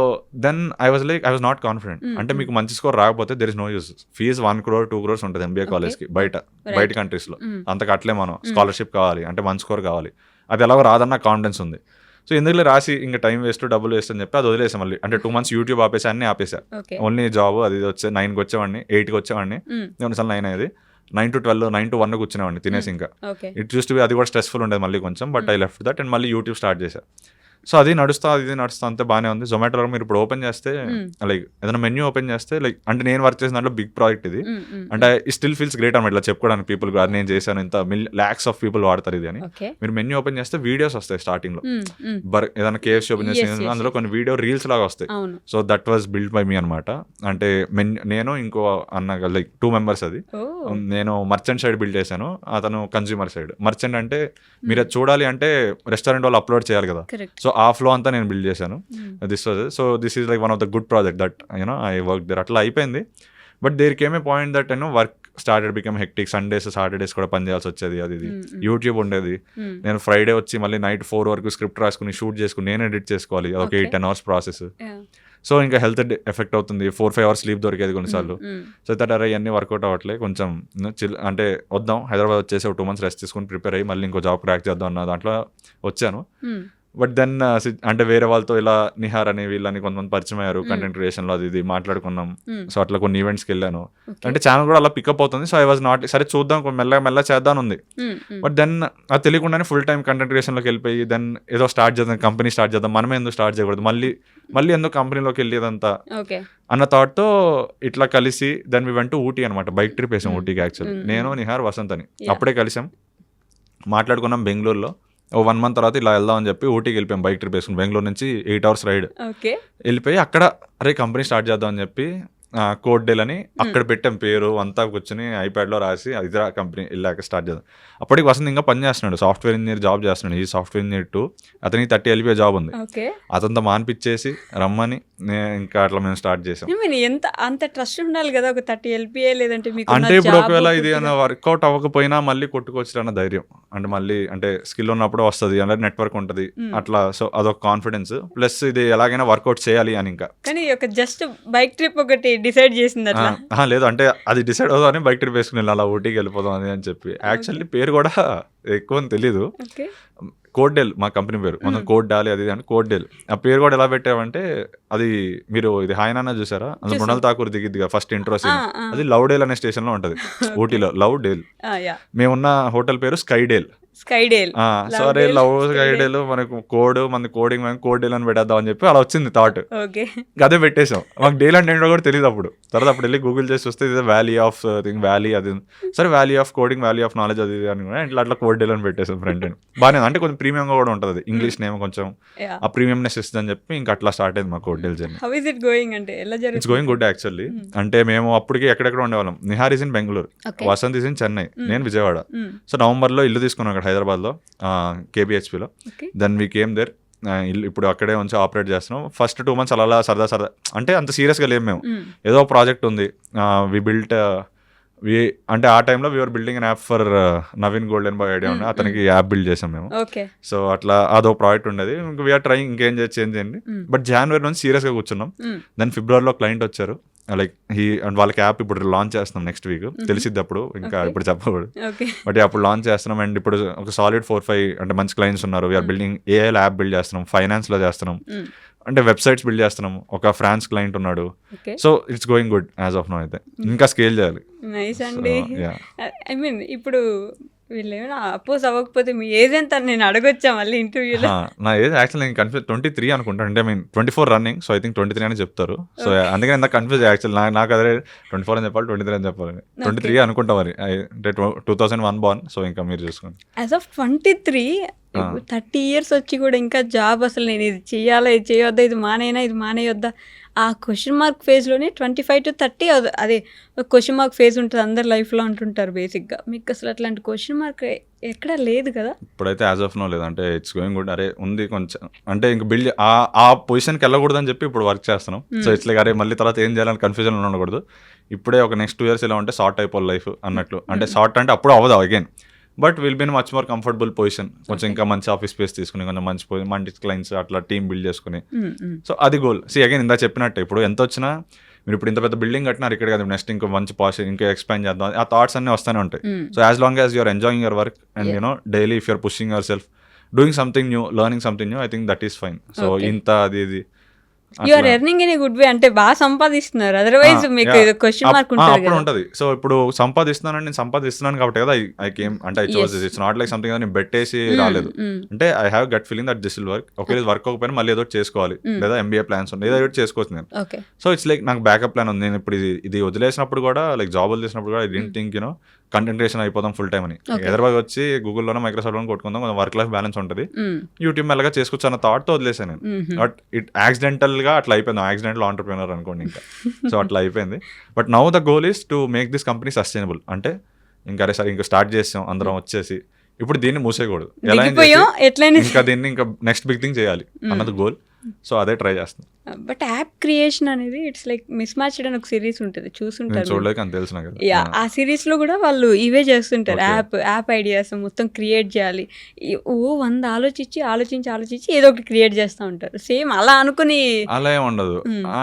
then I was not confident. అంటే మీకు మంచి స్కోర్ రాకపోతే there is no use. Fees 1 crore 2 crores ఉంటుంది ఎంబీఏ కాలేజ్కి బయట కంట్రీస్లో. అంత కట్టలే మనం, స్కాలర్షిప్ కావాలి అంటే మంచి స్కోర్ కావాలి. అది ఎలాగో రాదన్న కాన్ఫిడెన్స్ ఉంది. సో ఎందుకు రాసి ఇంకా టైం వేస్ట్ డబ్బులు వేస్ట్ అని చెప్పి అది వదిలేసాం. మళ్ళీ అంటే 2 months యూట్యూబ్ ఆపేసా, అన్నీ ఆపేసా. ఓన్లీ జాబ్ అది వచ్చే 9కి వచ్చేవాడిని, 8కి వచ్చేవాడిని, కొన్నిసార్లు 9 అయ్యేది, 9 to 12, 9 to 1 కూర్చునేవాడిని తినేసి. ఇంకా ఇట్ యూస్ టు బి, అది కూడా స్ట్రెస్ఫుల్ ఉండేది మళ్ళీ కొంచెం. But I left that and మళ్ళీ యూట్యూబ్ స్టార్ట్ చేశా. సో అది నడుస్తా అంతే బాగానే ఉంది. జొమాటోలో మీరు ఇప్పుడు ఓపెన్ చేస్తే లైక్ ఏదైనా మెన్యూ ఓపెన్ చేస్తే లైక్ అంటే నేను వర్క్ చేసిన దాంట్లో బిగ్ ప్రాజెక్ట్ ఇది. అంటే ఈ స్టిల్ ఫీల్స్ గ్రేట్ అనమాట ఇట్లా చెప్పుకోవడానికి పీపుల్, అది నేను చేశాను, ఇంత lakhs ఆఫ్ పీపుల్ వాడతారు ఇది అని. మీరు మెన్యూ ఓపెన్ చేస్తే వీడియోస్ వస్తాయి స్టార్టింగ్ లో. ఏదైనా కేఎఫ్సీ ఓపెన్ చేస్తే అందులో కొన్ని వీడియో రీల్స్ లాగా వస్తాయి. So that was build by me అనమాట. అంటే నేను ఇంకో అన్న లైక్ 2 members. అది నేను మర్చెంట్ సైడ్ బిల్డ్ చేశాను, అతను కన్స్యూమర్ సైడ్. మర్చెంట్ అంటే మీరు అది చూడాలి అంటే రెస్టారెంట్ వాళ్ళు అప్లోడ్ చేయాలి కదా. సో ఆ ఫ్లో అంతా నేను బిల్డ్ చేశాను. This is like one of the good project that I work there. అట్లా అయిపోయింది. But there came a point that work started become hectic. Sundays Saturdays కూడా పని చేయాల్సి వచ్చేది. అది యూట్యూబ్ ఉండేది. నేను ఫ్రైడే వచ్చి మళ్ళీ నైట్ 4 వరకు స్క్రిప్ట్ రాసుకుని షూట్ చేసుకుని నేను ఎడిట్ చేసుకోవాలి. అదొక 8-10 hours ప్రాసెస్. సో ఇంకా హెల్త్ ఎఫెక్ట్ అవుతుంది. 4-5 hours స్లీప్ దొరికేది కొన్నిసార్లు. సో దట్ అరే ఇవన్నీ వర్కౌట్ అవ్వట్లే. కొంచెం అంటే వద్దాం హైదరాబాద్ వచ్చేసి 2 months రెస్ట్ తీసుకుని ప్రిపేర్ అయ్యి మళ్ళీ ఇంకో జాబ్ క్రాక్ చేద్దాం అన్న దాంట్లో వచ్చాను. బట్ దెన్ అంటే వేరే వాళ్ళతో ఇలా నిహార్ అని వీళ్ళని కొంతమంది పరిచయం అయ్యారు కంటెంట్ క్రియేషన్లో, అది ఇది మాట్లాడుకున్నాం. సో అట్లా కొన్ని ఈవెంట్స్కి వెళ్ళాను. అంటే ఛానల్ కూడా అలా పికప్ అవుతుంది. సో ఐ వాజ్ నాట్ సరే చూద్దాం మెల్లగా చేద్దాం ఉంది. బట్ దెన్ అది తెలియకుండానే ఫుల్ టైం కంటెంట్ క్రియేషన్లోకి వెళ్ళిపోయి దెన్ ఏదో స్టార్ట్ చేద్దాం, కంపెనీ స్టార్ట్ చేద్దాం, మనమే ఎందుకు స్టార్ట్ చేయకూడదు, మళ్ళీ ఎందుకు కంపెనీలోకి వెళ్ళేదంతా అన్న థాట్తో ఇట్లా కలిసి then we went to Ooty అనమాట. బైక్ ట్రిప్ వేసాం ఊటీకి. యాక్చువల్లీ నేను, నిహార్, వసంత్ అని అప్పుడే కలిసాం, మాట్లాడుకున్నాం బెంగళూరులో. 1 month తర్వాత ఇలా వెళ్దామని చెప్పి ఊటీకి వెళ్ళిపోయాం బైక్ ట్రిప్ వేసుకుని. బెంగళూరు నుంచి 8 hours రైడ్ వెళ్ళిపోయి అక్కడ అరే కంపెనీ స్టార్ట్ చేద్దాం అని చెప్పి కోడ్ డేల్ అని అక్కడ పెట్టాం పేరు అంతా, కూర్చొని ఐప్యాడ్లో రాసి ఇదిరా కంపెనీ వెళ్ళాక స్టార్ట్ చేద్దాం. అప్పటికి వసంత్ ఇంకా పని చేస్తున్నాడు, సాఫ్ట్వేర్ ఇంజనీర్ జాబ్ చేస్తున్నాడు. ఈ సాఫ్ట్వేర్ ఇంజనీర్ 2 అతనికి 30 LPA జాబ్ ఉంది. అతనితో మానిపించేసి రమ్మని ఇంకా అట్లా మేము స్టార్ట్ చేసాం. అంత ట్రస్ట్ ఉండాలి కదా ఒక 30 LPA, లేదంటే అంటే ఇప్పుడు ఒకవేళ ఇది వర్కౌట్ అవ్వకపోయినా మళ్ళీ కొట్టుకోవచ్చు అన్న ధైర్యం, అంటే మళ్ళీ అంటే స్కిల్ ఉన్నప్పుడు వస్తుంది, అంటే నెట్వర్క్ ఉంటుంది అట్లా. సో అదొక కాన్ఫిడెన్స్, ప్లస్ ఇది ఎలాగైనా వర్కౌట్ చేయాలి అని. ఇంకా కానీ ఒక జస్ట్ బైక్ ట్రిప్ ఒకటి డిసైడ్ చేసింది అట్లా లేదు, అంటే అది డిసైడ్ అవుదామని బైక్ ట్రిప్ వేసుకుని అలా ఊటీకి వెళ్ళిపోదాం అని చెప్పి. యాక్చువల్లీ పేరు కూడా ఎక్కువ తెలీదు, కోడ్డేల్ మా కంపెనీ పేరు. మనం కోడ్ డాలి అది అని కోడ్డేల్. ఆ పేరు కూడా ఎలా పెట్టామంటే, అది మీరు ఇది హాయ్ నాన్న చూసారా, అందులో మృణాల్ ఠాకూర్ దిగిద్దిగా ఫస్ట్ ఇంట్రో సీన్, అది లవ్ డేల్ అనే స్టేషన్ లో ఉంటది ఊటీలో. లవ్ డేల్, మేమున్న హోటల్ పేరు స్కైడేల్. సరే లవ్ స్కైడేల్, మనకు కోడ్, మన కోడింగ్ కోడ్డేల్ అని పెట్టేద్దాం అని చెప్పి అలా వచ్చింది థాట్. అదే పెట్టేసాం. మాకు డేల్ అంటే ఏంటో కూడా తెలియదు అప్పుడు. తర్వాత అప్పుడు వెళ్ళి గూగుల్ చేసి వస్తే ఇది వ్యాలీ ఆఫ్ థింగ్, వ్యాలీ అది, సరే valley of coding, valley of knowledge అది అని కూడా అట్లా కోడ్డేల్ అని పెట్టేసాం ఫ్రంట్ ఎండ్. బాగానే, అంటే కొంచెం ప్రీమియంగా కూడా ఉంటుంది, ఇంగ్లీష్ నేమ్ కొంచెం ఆ ప్రీమియంనెస్ ఇస్తుంది అని చెప్పి ఇంకా అట్లా స్టార్ట్ అయింది మా కోడ్డేల్ journey. It's going good actually. అంటే మేము అప్పటికి ఎక్కడెక్కడ ఉండేవాళ్ళం. Nihar is in Bengaluru, Vasanth is in Chennai, నేను విజయవాడ. సో నవంబర్లో ఇల్లు తీసుకున్నాం అక్కడ హైదరాబాద్లో KBHPలో. Then we came there. ఇప్పుడు అక్కడే ఉంచి ఆపరేట్ చేస్తున్నాం. ఫస్ట్ 2 months అలా సరదా అంటే అంత సీరియస్గా లేము మేము. ఏదో ప్రాజెక్ట్ ఉంది, వి బిల్ట్ అంటే ఆ టైంలో we're building an app for Naveen golden boy idea ఉండే, అతనికి యాప్ బిల్డ్ చేసాం మేము. సో అట్లా అదో ప్రాజెక్ట్ ఉండేది. ఇంకా వీఆర్ ట్రైంగ్ ఇంకేం చేంజ్ చేయండి. బట్ జనవరి నుంచి సీరియస్గా కూర్చున్నాం. దెన్ ఫిబ్రవరిలో క్లయింట్ వచ్చారు, లైక్ అండ్ వాళ్ళకి యాప్ ఇప్పుడు లాంచ్ చేస్తున్నాం నెక్స్ట్ వీక్. తెలిసిద్ది అప్పుడు, ఇంకా ఇప్పుడు చెప్పకూడదు. బట్ అప్పుడు లాంచ్ చేస్తున్నాం. అండ్ ఇప్పుడు ఒక సాలిడ్ 4-5 అంటే మంచి క్లయింట్స్ ఉన్నారు. We're building AI app build చేస్తున్నాం, ఫైనాన్స్లో చేస్తున్నాం, అంటే వెబ్సైట్స్ బిల్డ్ చేస్తున్నాం. ఒక ఫ్రాన్స్ క్లయింట్ ఉన్నాడు. So it's going good as of now. అయితే ఇంకా స్కేల్ చేయాలి. నైస్ అండి. ఐ మీన్ ఇప్పుడు వీళ్ళు ఏమైనా అపోజ్ అవ్వకపోతే మీ ఏజ్ ఎంత నేను అడగొచ్చా మళ్ళీ ఇంటర్వ్యూలో? నా ఏజ్ యాక్చువల్లీ నేను కన్ఫ్యూజ్ 23 అనుకుంటాను. అంటే 24 రన్నింగ్. సో ఐ థింక్ 23 అని చెప్తారు. సో అందుకని ఎంత కన్ఫ్యూజ్ యాక్చువల్. నాకు అదే 24 అని చెప్పాలి, 23 అని చెప్పాలి. 23 అనుకుంటా మరి. అంటే 2001 born. సో ఇంకా మీరు చూసుకోండి. యాజ్ ఆఫ్ 23 30 years వచ్చి కూడా ఇంకా జాబ్ అసలు నేను ఇది చేయాలా, ఇది చేయొద్దా, ఇది మానేయొద్దా, ఆ క్వశ్చన్ మార్క్ ఫేజ్లోనే 25 to 30 అదే క్వశ్చన్ మార్క్ ఫేజ్ ఉంటుంది అందరు లైఫ్లో అంటుంటారు బేసిక్గా. మీకు అసలు అట్లాంటి క్వశ్చన్ మార్క్ ఎక్కడా లేదు కదా ఇప్పుడైతే యాజ్ ఆఫ్ నో లేదు. అంటే ఇట్స్ గోయింగ్ గుడ్. అరే ఉంది కొంచెం, అంటే ఇంక బిల్డ్ ఆ పొజిషన్కి వెళ్ళకూడదని చెప్పి ఇప్పుడు వర్క్ చేస్తున్నాం. సో ఇట్స్ లైక్ అరే మళ్ళీ తర్వాత ఏం చేయాలని కన్ఫ్యూజన్ ఉండకూడదు. ఇప్పుడే ఒక నెక్స్ట్ 2 years ఇలా ఉంటే షార్ట్ అయిపోవాలి లైఫ్ అన్నట్లు. అంటే షార్ట్ అంటే అప్పుడు అవ్వదు again, but will be much more comfortable position. కొంచెం ఇంకా మంచి ఆఫీస్ స్పేస్ తీసుకుని, కొంచెం మంచి క్లయింట్స్ అట్లా టీమ్ బిల్డ్ చేసుకుని. సో అది గోల్. అగైన్ ఇందా చెప్పినట్టు ఇప్పుడు ఎంత వచ్చినా మీరు ఇప్పుడు ఇంత పెద్ద బిల్డింగ్ కట్టినారు ఇక్కడ కదా, నెక్స్ట్ ఇంకో మంచి పాస్ ఇంకా ఎక్స్పాండ్ చేద్దాం, ఆ థాట్స్ అన్నీ వస్తూనే ఉంటాయి. So as long as you're enjoying your work and you know daily if you're pushing yourself, doing something new, learning something new, I think that is fine. So ఇంత అది you are earning in a good way, అంటే బాగా సంపాదిస్తున్నారు. Otherwise మీకు question mark ఉంటుంది. So ఇప్పుడు నేను సంపాదిస్తున్నాను కాబట్టి కదా ఐ కేమ్, అంటే I chose this. It's not like something నేను బెట్టేసి రాలేదు. అంటే I have got feeling that this will work. ఒకవేళ వర్క్ అవ్వకపోయినా మళ్ళీ ఏదో చేసుకోవాలి, లేదా MBA ప్లాన్స్ ఉన్నాయి, ఏదో చేసుకోవచ్చు నేను. సో ఇట్స్ లైక్ నాకు బ్యాకప్ ప్లాన్ ఉంది. నేను ఇప్పుడు ఇది వదిలేసినప్పుడు కూడా, లైక్ జాబ్ వదిలేసినప్పుడు కూడా I didn't think you know content creation అయిపోతాం ఫుల్ టైమ్ అని. హైదరాబాద్ వచ్చి గూగుల్లోనో మైక్రోసాఫ్ట్లోనో కొట్టుకుందాం, కొంచెం వర్క్ లైఫ్ బ్యాలెన్స్ ఉంటుంది, యూట్యూబ్ మెల్లగా చేసుకోవచ్చు అన్న థాట్తో వదిలేసాను నేను. బట్ ఇట్ యాక్సిడెంటల్గా అట్లా అయిపోయింది. యాక్సిడెంటల్ ఆంటర్‌ప్రెన్యూర్ అనుకోండి ఇంకా. సో అట్లా అయిపోయింది. But now the goal is to make this company sustainable. అంటే ఇంకా అరే సరే ఇంకా స్టార్ట్ చేసాం అందరం వచ్చేసి, ఇప్పుడు దీన్ని మూసేయకూడదు, ఎలా ఇంకా దీన్ని ఇంకా నెక్స్ట్ బిగ్ థింగ్ చేయాలి అన్నది గోల్. సో అదే ట్రై చేస్తాం. బట్ యాప్ క్రియేషన్ అనేది ఇట్స్ లైక్ మిస్ మ్యాచ్డ్ అని ఒక సిరీస్ ఉంటుంది, నేను చూసుంటారు. చూడలేక అని తెలుసు నాకు. యా, ఆ సిరీస్లో కూడా వాళ్ళు ఇవే చేస్తుంటారు. Okay. యాప్ ఐడియాస్ మొత్తం క్రియేట్ చేయాలి. 100 ఆలోచించి ఏదో ఒకటి క్రియేట్ చేస్తూ ఉంటారు. సేమ్ అలా అనుకుని అలా ఏమి ఉండదు.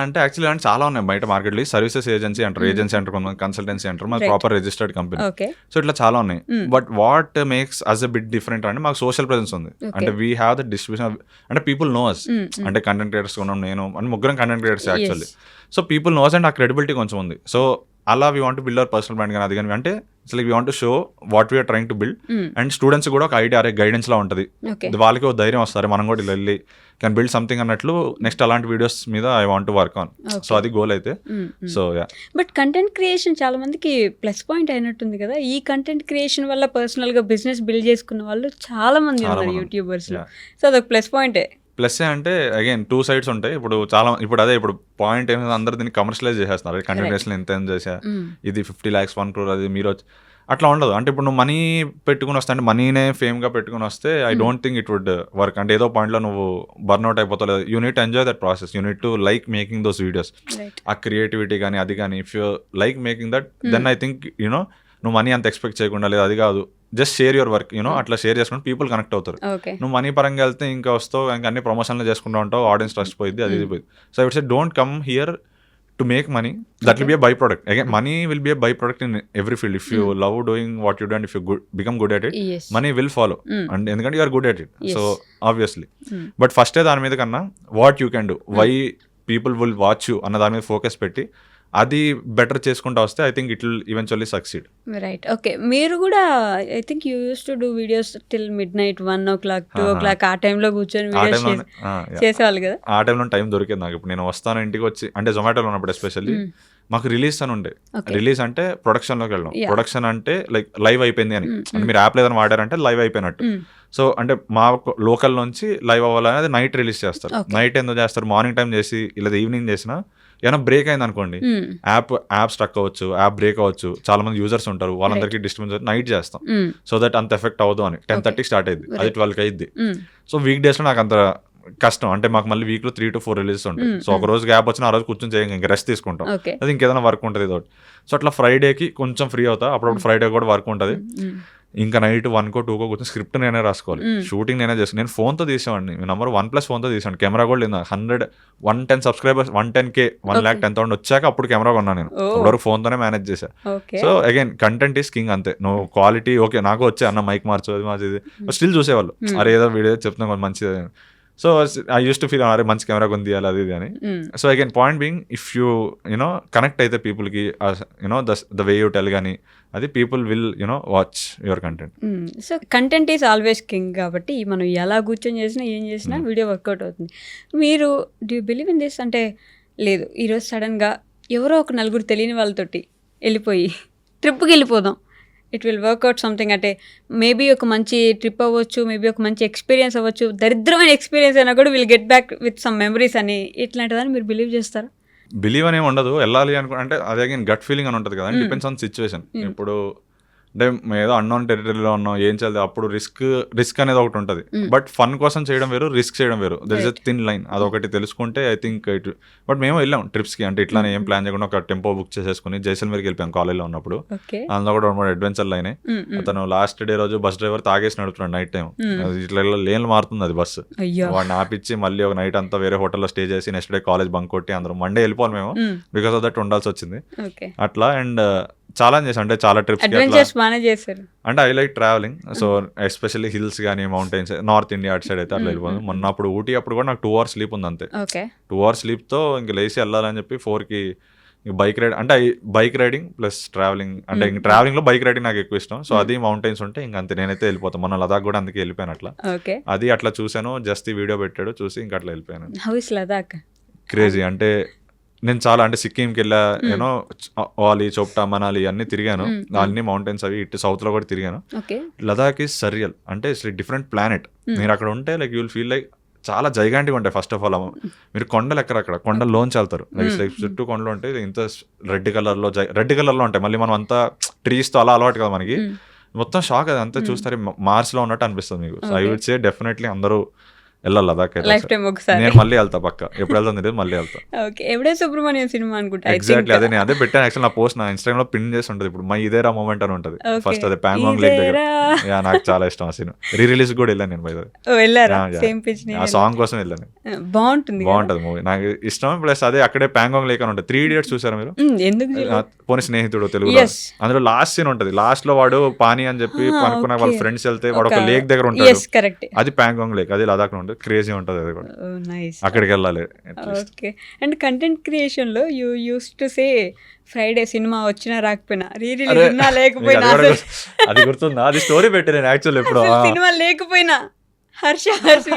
అంటే యాక్చువల్లీ అంటే చాలా ఉన్నాయి బయట మార్కెట్లో. సర్వీసెస్ ఏజెన్సీ అంటారు, ఏజెన్సీ అంటారు, కొంతమంది కన్సల్టెన్సీ అంటారు, మాది proper registered company. Okay so ఇట్లా చాలా ఉన్నాయి. But what makes us a bit different అంటే మాకు సోషల్ ప్రెజెన్స్ ఉంది. అంటే వీ హ్యావ్ ద డిస్ట్రిబ్యూషన్, అంటే పీపుల్ నోస్, అంటే కంటెంట్ క్రియేటర్స్ ఉన్నాం, నేను అంటే ముగ్గురం content creators actually. So people knows and ఆ క్రెడిబిలిటీ కొంచెం ఉంది. సో అలా we want build our personal brand కానీ అది కానీ అంటే అసలు we want show what we're trying to build. And students కూడా ఒక ఐడియా గైడెన్స్ లా ఉంటుంది, వాళ్ళకి ఒక ధైర్యం వస్తారు, మనం కూడా వెళ్ళి కెన్ బిల్డ్ సంథింగ్ అన్నట్లు. నెక్స్ట్ అలాంటి వీడియోస్ మీద I want work on. So అది గోల్ అయితే. So yeah, but content creation చాలా మందికి ప్లస్ పాయింట్ అయినట్టుంది కదా. ఈ కంటెంట్ క్రియేషన్ వల్ల పర్సనల్ గా బిజినెస్ బిల్డ్ చేసుకున్న వాళ్ళు చాలా మంది ఉన్నారు యూట్యూబర్స్ లో. సో అదొక ప్లస్ పాయింటే. ప్లస్ అంటే అగైన్ 2 sides ఉంటాయి. ఇప్పుడు అదే పాయింట్ ఏమైనా అందరూ దీన్ని కమర్షియలైజ్ చేసేస్తున్నారు. కంటెంట్ క్రియేషన్ ఎంత చేసా, ఇది 50 lakhs 1 crore, అది మీరు అట్లా ఉండదు. అంటే ఇప్పుడు నువ్వు మనీ పెట్టుకుని వస్తే, అంటే మనీనే ఫేమ్గా పెట్టుకుని వస్తే I don't think it would work. అంటే ఏదో పాయింట్లో నువ్వు బర్న్అవుట్ అయిపోతావు. You need to enjoy that process, you need to like making those videos. ఆ క్రియేటివిటీ కానీ అది కానీ if you like making that, then I think you know నువ్వు మనీ అంత ఎక్స్పెక్ట్ చేయకుండా, లేదు అది కాదు, just share your work, you know అట్లా షేర్ చేసుకుంటే పీపుల్ కనెక్ట్ అవుతారు. నువ్వు మనీ పరంగా వెళ్తే ఇంకా వస్తావు, ఇంకా అన్ని ప్రమోషన్లు చేసుకుంటూ ఉంటావు, ఆడియన్స్ ట్రస్ట్ పోయింది, అది పోయింది. So I would say don't come here to make money. That will be a byproduct. Again, money will be a byproduct in every field. If you love doing what you do and if you become good at it, money will follow. And ఎందుకంటే you are good at it. So obviously. But first దాని మీద కన్నా what you can do, why people will watch you అన్న దాని మీద focus పెట్టి అది better చేసుకుంటూ వస్తే I think it will eventually succeed. Right. Okay, మీరు కూడా I think you use to do videos till midnight 1 o'clock 2 o'clock ఆ టైంలో కూర్చొని వీడియోస్ చేసేవాళ్ళు కదా. ఆ టైంలో టైం దొరికింది నాకు. ఇప్పుడు నేను వస్తాను ఇంటికి వచ్చి, అంటే జొమాటోలో ఉన్నప్పుడు ఎస్పెషల్లీ మాకు రిలీజ్ అని ఉండే. రిలీజ్ అంటే ప్రొడక్షన్లోకి వెళ్ళడం. ప్రొడక్షన్ అంటే లైక్ లైవ్ అయిపోయింది అని, అంటే మీరు యాప్ లేదని వాడారంటే లైవ్ అయిపోయినట్టు. సో అంటే మా లోకల్ నుంచి లైవ్ అవ్వాలనేది నైట్ రిలీజ్ చేస్తారు. నైట్ ఎందుకు చేస్తారు, మార్నింగ్ టైం చేసి లేదా ఈవినింగ్ చేసినా ఏమైనా బ్రేక్ అయింది అనుకోండి, యాప్ స్ట్రక్ అవ్వచ్చు, యాప్ బ్రేక్ అవ్వచ్చు, చాలా మంది యూజర్స్ ఉంటారు, వాళ్ళందరికీ డిస్టర్బెన్స్ నైట్ చేస్తాం. సో దట్ అంత ఎఫెక్ట్ అవ్వదు అని 10:30 స్టార్ట్ అయింది, అది 12 అయింది. సో వీక్ డేస్లో నాకు అంత కష్టం, అంటే మాకు మళ్ళీ వీక్లో 3 to 4 రిలీజెస్ ఉంటాయి. సో ఒక రోజు గ్యాప్ వచ్చిన ఆ రోజు కూర్చొని చేయండి, ఇంకా రెస్ట్ తీసుకుంటాం, అది ఇంకేదైనా వర్క్ ఉంటుంది ఏదో. సో అట్లా ఫ్రైడేకి కొంచెం ఫ్రీ అవుతా, అప్పుడప్పుడు ఫ్రైడే కూడా వర్క్ ఉంటుంది. ఇంకా నైట్ 1 or 2 కూర్చొని స్క్రిప్ట్ నేనే రాసుకోవాలి, షూటింగ్ నేనే చేస్తాను. నేను ఫోన్తో తీసేవాడిని, నెంబర్ 1+ ఫోన్తో తీసాను. కెమెరా కూడా లేదు, 110 subscribers 110K 1,10,000 వచ్చాక అప్పుడు కెమెరా కొన్నాను నేను. అప్పటివరకు ఫోన్తోనే మేనేజ్ చేశాను. So again content is king, అంతే. నువ్వు క్వాలిటీ ఓకే, నాకు వచ్చే అన్న మైక్ మార్చు అది మార్చి ఇది స్టిల్ చూసేవాళ్ళు, అరే ఏదో వీడియో చెప్తున్నా కొంచెం మంచిది. So I used to feel అరే మంచి కెమెరా కొని తీయాలి అది ఇది అని. So again point being, if you you know connect అయితే పీపుల్కి you know the way you tell కానీ, అది people will you know watch your content. So content is always king కాబట్టి మనం ఎలా కూర్చొని చేసినా ఏం చేసినా వీడియో వర్కౌట్ అవుతుంది. మీరు do you believe in this? అంటే లేదు, ఈరోజు సడన్గా ఎవరో ఒక నలుగురు తెలియని వాళ్ళతోటి వెళ్ళిపోయి ట్రిప్కి వెళ్ళిపోదాం, ఇట్ విల్ వర్క్అవుట్ సంథింగ్. అంటే మేబీ ఒక మంచి ట్రిప్ అవ్వచ్చు, మేబీ ఒక మంచి ఎక్స్పీరియన్స్ అవ్వచ్చు, దరిద్రమైన ఎక్స్పీరియన్స్ అయినా కూడా will get back with some memories అని, ఇట్లాంటిదని మీరు బిలీవ్ చేస్తారా? బిలీవ్ అనేమి ఉండదు, వెళ్ళాలి అనుకో అంటే అదే గట్ ఫీలింగ్ అని ఉంటుంది కదా, డిపెండ్స్ ఆన్ సిచ్యువేషన్. ఇప్పుడు అంటే ఏదో అన్నోన్ టెరిటరీలో ఉన్నాం, ఏం చేయాలి, అప్పుడు రిస్క్ అనేది ఒకటి ఉంటుంది. బట్ ఫన్ కోసం చేయడం వేరు, రిస్క్ చేయడం వేరు. There is a thin line, అదొకటి తెలుసుకుంటే ఐ థింక్ ఇట్. బట్ మేము వెళ్ళాం ట్రిప్స్కి, అంటే ఇట్లానే ఏం ప్లాన్ చేయకుండా ఒక టెంపో బుక్ చేసేసుకుని జైసల్మేర్కి వెళ్ళిపోయాం కాలేజ్లో ఉన్నప్పుడు. అందులో కూడా 2 అడ్వెంచర్ లైనే. అతను లాస్ట్ డే రోజు బస్ డ్రైవర్ తాగేసి నడుపుతున్నాడు నైట్ టైం, ఇట్లా లేన్లు మారుతుంది అది బస్సు, వాడిని ఆపిచ్చి మళ్ళీ ఒక నైట్ అంతా వేరే హోటల్లో స్టే చేసి నెక్స్ట్ డే కాలేజ్ బంక్ కొట్టి అందరం మండే వెళ్ళిపోవాలి మేము, బికాస్ ఆఫ్ దట్ ఉండాల్సి వచ్చింది అట్లా. అండ్ చాలా చేసాం, అంటే చాలా ట్రిప్స్ అంటే I like travelling. So especially hills కానీ మౌంటైన్స్, నార్త్ ఇండియా అటు సైడ్ అయితే అట్లా వెళ్ళిపోయింది. మొన్న అప్పుడు ఊటీ అప్పుడు కూడా నాకు 2 hours స్లీప్ ఉంది అంతే. 2 hours స్లీప్తో ఇంక లేచి వెళ్ళాలని చెప్పి 4కి బైక్ రైడ్, అంటే బైక్ రైడింగ్ ప్లస్ ట్రావెలింగ్, అంటే ఇంక ట్రావెలింగ్లో బైక్ రైడింగ్ నాకు ఎక్కువ ఇష్టం. సో అది మౌంటైన్స్ ఉంటే ఇంక అంతే నేనైతే వెళ్ళిపోతాను. మొన్న లదాఖ్ కూడా అందుకే వెళ్ళిపోయాను అట్లా. అది అట్లా చూసాను, జస్ట్ వీడియో పెట్టాడు చూసి ఇంక అట్లా వెళ్ళిపోయాను. క్రేజీ అంటే నేను చాలా, అంటే సిక్కింకి వెళ్ళా, యూనో వాలి, చోప్టా, మనాలి అన్ని తిరిగాను, అన్ని మౌంటైన్స్ అవి ఇటు సౌత్లో కూడా తిరిగాను. లదాఖ్ ఈజ్ సర్రియల్, అంటే ఇట్స్ డిఫరెంట్ ప్లానెట్. మీరు అక్కడ ఉంటే like you will feel like చాలా జైగాంటిక్ ఉంటాయి. ఫస్ట్ ఆఫ్ ఆల్ మీరు కొండలు ఎక్కడ, అక్కడ కొండల్లోంచి వెళ్తారు, లైక్ చుట్టూ కొండలు ఉంటాయి, ఇంత రెడ్ కలర్లో ఉంటాయి. మళ్ళీ మనం అంతా ట్రీస్తో అలా అలవాటు కదా మనకి, మొత్తం షాక్ అది అంతా చూస్తారు, మార్స్లో ఉన్నట్టు అనిపిస్తుంది మీకు. So I would say definitely అందరూ వెళ్ళాలి లదాఖ్ అయితే లైఫ్ టైం ఒకసారి. నేను మళ్ళీ వెళ్తా పక్క, ఎప్పుడు వెళ్తాను తెలియదు, మళ్ళీ వెళ్తా. ఓకే, ఎవడే సుబ్రహ్మణ్యం సినిమా అనుకుంటా. ఎగ్జాక్ట్లీ అదే నేను అదే పెట్టాను యాక్చువల్, నా పోస్ట్ నా ఇన్స్టాగ్రామ్ లో పిన్ చేసి ఉంటుంది ఇప్పుడు, మై ఇదేరా మూమెంట్ అని ఉంటుంది ఫస్ట్, అదే ప్యాంగాంగ్ లేక్ దగ్గర. యా నాకు చాలా ఇష్టం ఆ సీన్, రిలీజ్ కూడా వెళ్ళాను నేను. వెళ్ళారా? Same pitch. ఆ సాంగ్ కోసం వెళ్ళాను. బాగుంటుంది మూవీ, నాకు ఇష్టం. ప్లస్ అదే అక్కడే ప్యాంగాంగ్ లేక్ అని ఉంటుంది. 3 Idiots చూసారా మీరు? ఎందుకు? పోనీ స్నేహితుడు తెలుగులో, అందులో లాస్ట్ సీన్ ఉంటుంది. లాస్ట్ లో వాడు పానీ అని చెప్పి అనుకున్న వాళ్ళ ఫ్రెండ్స్ వెళ్తే వాడు ఒక లేక్ దగ్గర ఉంటాడు, అది ప్యాంగాంగ్ లేక్, అది లదాఖ్ లో ఉంటుంది. క్రేజీ ఉంటుంది అది కూడా, అక్కడికి వెళ్ళాలి. ఓకే. అండ్ కంటెంట్ క్రియేషన్ లో you use to say Friday cinema వచ్చినా రాకపోయినా, రీరిలీజ్ లేకపోయినా, అది గుర్తుందా? అది స్టోరీ పెట్టి నేను యాక్చువల్ ఎప్పుడు సినిమా లేకపోయినా హర్ష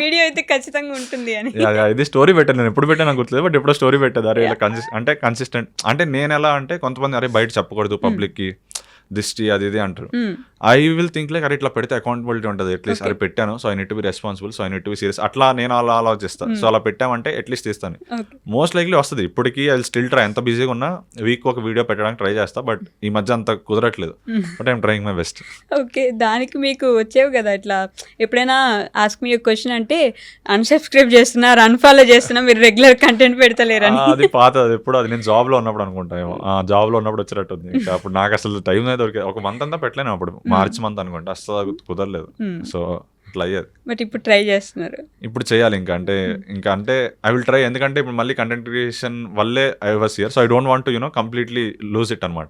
వీడియో అయితే ఖచ్చితంగా ఉంటుంది అని. ఇది స్టోరీ పెట్టాను నేను, ఎప్పుడు పెట్టాను నాకు గుర్తులేదు, బట్ ఎప్పుడో స్టోరీ పెట్టేది. అరే ఇలా అంటే కన్సిస్టెంట్ అంటే నేను ఎలా అంటే కొంతమంది అరే బయట చెప్పకూడదు పబ్లిక్ కి దిష్టి అది ఇది అంటారు. ఐ విల్ థింక్ లైక్ అరే ఇట్లా పెడితే అకౌంటబిలిటీ ఉంటుంది అట్లీస్ట్. అరే పెట్టాను, so I need to be responsible, so I need to be serious, అట్లా నేను అలా ఆలోచిస్తాను. సో అలా పెట్టామంటే అట్లీస్ట్ తీస్తాను. మోస్ట్ లైక్లీ వస్తుంది. ఇప్పటికీ ఐ స్టిల్ ట్రై, ఎంత బిజీగా ఉన్నా వీక్ ఒక వీడియో పెట్టడానికి ట్రై చేస్తా, బట్ ఈ మధ్య అంత కుదరట్లేదు, but I'm trying my best. Okay, దానికి మీకు వచ్చేవి కదా ఇట్లా ఎప్పుడైనా ఆస్క్ మీ క్వశ్చన్ అంటే అన్సబ్స్క్రైబ్ చేస్తున్నారు, అన్ఫాలో చేస్తున్నా, మీరు రెగ్యులర్ కంటెంట్ పెడతలేరు. అది పాత, అది ఎప్పుడు అది నేను జాబ్ లో ఉన్నప్పుడు అనుకుంటాను, జాబ్ లో ఉన్నప్పుడు వచ్చినట్టుంది. ఇంకా అప్పుడు నాకు అసలు టైం దొరికేది, ఒక మంత్ అంతా పెట్టలేను అప్పుడు, మార్చ్ మంత్ అనుకుంటా, అసలు కుదరలేదు. సో అట్లా అయ్యేది. బట్ ఇప్పుడు ట్రై చేస్తున్నారు, ఇప్పుడు చేయాలి ఇంకా అంటే ఐ విల్ ట్రై. ఎందుకంటే ఇప్పుడు మళ్ళీ కంటెంట్ క్రియేషన్ వల్లే I was here, so I don't want to completely lose it అనమాట.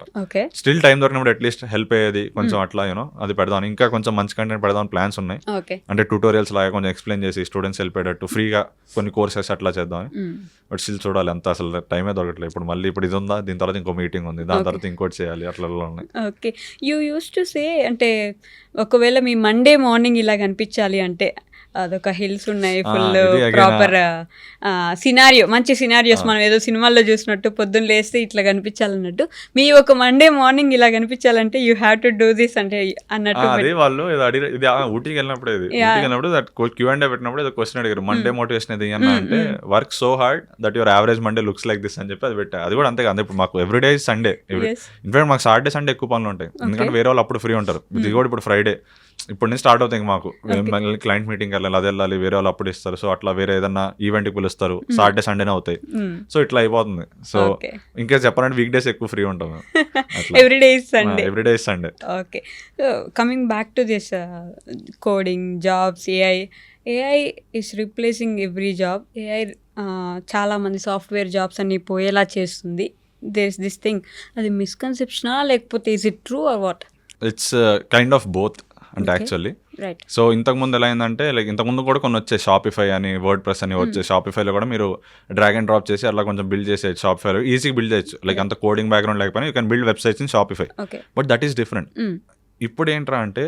స్టిల్ టైం దొరికినప్పుడు అట్లీస్ట్ హెల్ప్ అయ్యేది కొంచెం అట్లా అది పెడదాం, ఇంకా కొంచెం మంచి కంటెంట్ పెడదాం ప్లాన్స్ ఉన్నాయి. అంటే ట్యూటోరియల్స్ లాగా కొంచెం ఎక్స్ప్లెయిన్ చేసి స్టూడెంట్స్ హెల్ప్ అయ్యేటట్టు ఫ్రీగా కొన్ని కోర్సెస్ అట్లా చేద్దాం. బట్ స్టిల్ చూడాలి, అంత అసలు టైమే దొరకట్లేదు. ఇప్పుడు ఇది ఉందా, దీని తర్వాత ఇంకో మీటింగ్ ఉంది, దాని తర్వాత ఇంకోటి చేయాలి, అట్లా ఉన్నాయి. Okay, you use to say అంటే ఒకవేళ మీ మండే మార్నింగ్ ఇలా కనిపించాలి అంటే అదొక హిల్స్ ఉన్నాయి, ఫుల్ ప్రాపర్ సినారియో, మంచి సినారియోస్ మనం ఏదో సినిమాల్లో చూసినట్టు పొద్దున్న లేస్తే ఇట్లా కనిపించాలన్నట్టు, మీ ఒక మండే మార్నింగ్ ఇలా కనిపించాలంటే you have to do this అంటే అన్నట్టు. అదే వాళ్ళు ఇది ఊటీకి వెళ్ళినప్పుడు Q&A పెట్టినప్పుడు ఏదో క్వశ్చన్ అడిగారు, మండే మోటివేషన్ ఇది అన్న అంటే work so hard that your average Monday looks like this అని చెప్పి అది పెట్టా. అది కూడా అంతే కదా, ఇప్పుడు మాకు ఎవ్రీడే సండే, ఇన్ఫాక్ట్ మాకు సాటర్డే సండే ఎక్కువ పనులు ఉంటాయి, ఎందుకంటే వేరే వాళ్ళు అప్పుడు ఫ్రీ ఉంటారు. ఇది కూడా ఇప్పుడు ఫ్రైడే ఇప్పుడు నుంచి స్టార్ట్ అవుతాయి మాకు, క్లయింట్ మీటింగ్ వెళ్ళాలి, అది వెళ్ళాలి, వేరే వాళ్ళు అప్పుడు ఇస్తారు. సో అట్లా వేరే ఏదన్నా ఈవెంట్కి పిలుస్తారు, సాటర్డే సండేనే అవుతాయి. సో ఇట్లా అయిపోతుంది. సో ఇంకా చెప్పాలంటే వీక్ డేస్ ఎక్కువ ఫ్రీ ఉంటాం, everyday is Sunday. Okay, coming back to this coding jobs, AI is replacing every job. AI చాలామంది సాఫ్ట్వేర్ జాబ్స్ అన్ని పోయేలా చేస్తుంది. దేర్ ఇస్ దిస్ థింగ్, అది మిస్కన్సెప్షనా లేకపోతే is it true or what? It's kind of both అంటే actually. So ఇంతకుముందు ఎలా అయిందంటే లైక్ ఇంతకుముందు కూడా కొన్ని వచ్చాయి, షాపిఫై అని, వర్డ్ ప్రెస్ అని వచ్చాయి. షాపిఫైలో కూడా మీరు డ్రాగ్ అండ్ డ్రాప్ చేసి అట్లా కొంచెం బిల్డ్ చేసేయచ్చు, షాపిఫైలో ఈజీగా బిల్డ్ చేయొచ్చు. లైక్ అంత కోడింగ్ బ్యాక్గ్రౌండ్ లేకపోయినా you can build websites in Shopify, but that is different. ఇప్పుడు ఏంట్రా అంటే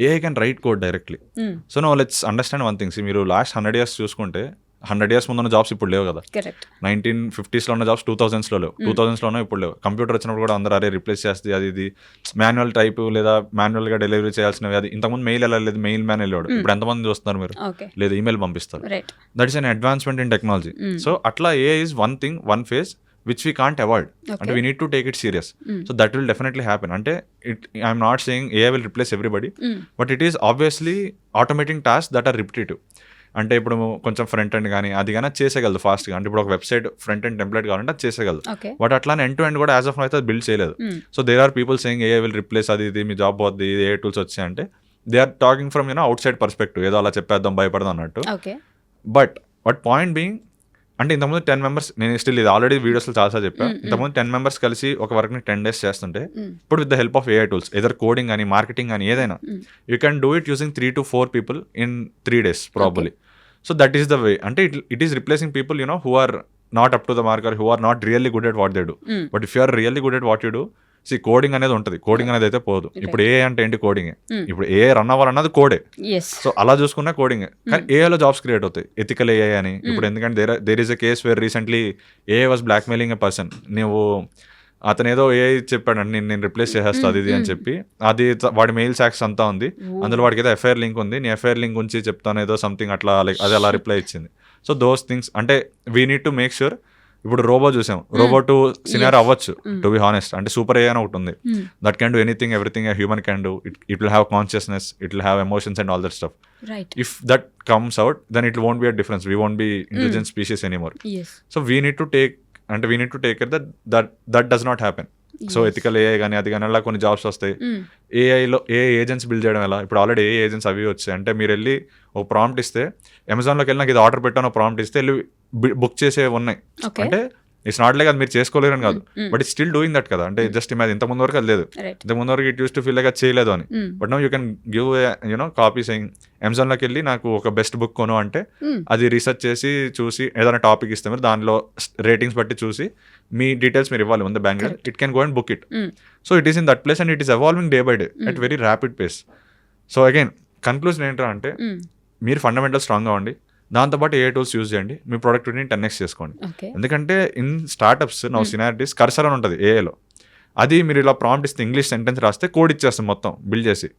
AI can write code directly. So no let's understand one things, మీరు లాస్ట్ 100 years చూసుకుంటే 100 years ముందు ఉన్న జాబ్స్ ఇప్పుడు లేవు కదా. 1950s ఉన్న జాబ్స్ 2000s లో లేవు, 2000s లోనే ఇప్పుడు లేవు. కంప్యూటర్ వచ్చినప్పుడు కూడా అందరూ అరే రిప్లేస్ చేస్తే అది ఇది మాన్యువల్ టైప్ లేదా మాన్యువల్ గా డెలివరీ చేయాల్సినవి, అది ఇంతకుముందు మెయిల్ వెళ్ళలేదు, మెయిల్ మ్యాన్ వెళ్ళాడు. ఇప్పుడు ఎంతమంది చూస్తున్నారు మీరు, లేదు ఈమెయిల్ పంపిస్తారు. That is an advancement in technology. So అట్లా ఏ is one thing, one phase which we can't avoid, and we need to take it serious. So that will definitely happen. Ante I'm not saying AI will replace everybody, but it is obviously automating tasks that are repetitive. అంటే ఇప్పుడు కొంచెం front end కానీ అది కానీ చేసేయగలదు ఫాస్ట్గా. అంటే ఇప్పుడు ఒక వెబ్సైట్ ఫ్రంట్ ఎండ్ టెంప్లెట్ కావాలంటే అది చేసేయగలదు, బట్ అట్లానే ఎండ్ టు ఎండ్ కూడా యాజ్ ఆఫ్ నౌ అయితే బిల్డ్ చేయలేదు. So there are people saying AI will replace అది ఇది, మీ జాబ్ పోద్ది, ఏ టూల్స్ వచ్చాయంటే they are talking from outside perspective, ఏదో అలా చెప్పేద్దాం భయపడదాం అన్నట్టు. బట్ పాయింట్ బీయింగ్ అంటే ఇంతకుముందు 10 members, నేను స్టిల్ ఇది ఆల్రెడీ వీడియోస్లో చాలాసార్లు చెప్పాను, ఇంతకుముందు 10 members కలిసి ఒక వర్క్ని 10 days చేస్తుంటే ఇప్పుడు with the help of AI tools, either coding కానీ మార్కెటింగ్ కానీ ఏదైనా, you can do it using 3 to 4 people in 3 days probably. So that is the way. అంటే it is replacing people who are not up to the mark or who are not really good at what they do. But if you are really good at what you do, coding అనేది ఉంటుంది, coding అనేది అయితే పోదు. ఇప్పుడు ఏ అంటే ఏంటి, coding. ఇప్పుడు ఏ run అవ్వాలన్నది కోడే. సో అలా చూసుకున్నా కోడింగ్. కానీ ఏఐలో జాబ్స్ క్రియేట్ అవుతాయి, ఎథికల్ ఏఐ అని. ఇప్పుడు ఎందుకంటే there is a case where recently AI was blackmailing a person. నువ్వు అతను ఏదో ఏఐ చెప్పాడు అంటే నేను రిప్లేస్ చేసేస్తా అది ఇది అని చెప్పి, అది వాడి మెయిల్ సాక్స్ అంతా ఉంది, అందులో వాడికి ఏదో ఎఫ్ఐఆర్ లింక్ ఉంది, నీ ఎఫ్ఐఆర్ లింక్ గురించి చెప్తాను ఏదో సంథింగ్ అట్లా, లైక్ అది అలా రిప్లై ఇచ్చింది. సో దోస్ థింగ్స్ అంటే we need to make sure ఇప్పుడు రోబో చూసాం, రోబో 2 సినారీ అవ్వచ్చు టు బి హానెస్ట్. అంటే సూపర్ AI అని ఒకటి ఉంది, that can do anything everything human can do. It will have consciousness, it will have emotions and all that stuff. If that comes out, then it won't be a difference. We won't be intelligent species anymore. So we need to take care that does not happen. So ethical AI కానీ అది కానీ అలా కొన్ని jobs వస్తాయి. ఏఐలో agents build చేయడం ఎలా, ఇప్పుడు already agents అవి వచ్చాయి. అంటే మీరు వెళ్ళి ఒక ప్రాంప్ట్ ఇస్తే, అమెజాన్లోకి వెళ్ళి నాకు ఇది ఆర్డర్ పెట్టాను ప్రాంప్ట్ ఇస్తే వెళ్ళి బుక్ చేసే ఉన్నాయి. అంటే ఇట్స్ నాట్ లైక్ అది మీరు చేసుకోలేరని కాదు, but it still doing that కదా. అంటే జస్ట్ ఇమాజిన్, ఇంత ముందు వరకు అది లేదు, ఇంత ముందు వరకు it used to feel like అది చేయలేదు అని. But now you can give copy saying అమెజాన్లోకి వెళ్ళి నాకు ఒక బెస్ట్ బుక్ కొను అంటే అది రీసెర్చ్ చేసి చూసి ఏదైనా టాపిక్ ఇస్తే మీరు దానిలో రేటింగ్స్ బట్టి చూసి మీ డీటెయిల్స్ మీరు ఇవ్వాలి ముందు bank. It can go and book it. So it is in that place and it is evolving day by day at very rapid pace. So again conclusion ఏంటంటే మీరు ఫండమెంటల్ స్ట్రాంగ్గా ఉండి దాంతోపాటు ఏ టూల్స్ యూజ్ చేయండి, మీ ప్రొడక్టివిటీని 10x చేసుకోండి. ఎందుకంటే in startups now సినారిటీస్ cursor అని ఉంటుంది ఏఐలో, అది మీరు ఇలా ప్రాంప్ట్ ఇస్తే ఇంగ్లీష్ సెంటెన్స్ రాస్తే కోడ్ ఇచ్చేస్తాం మొత్తం బిల్డ్ చేసి.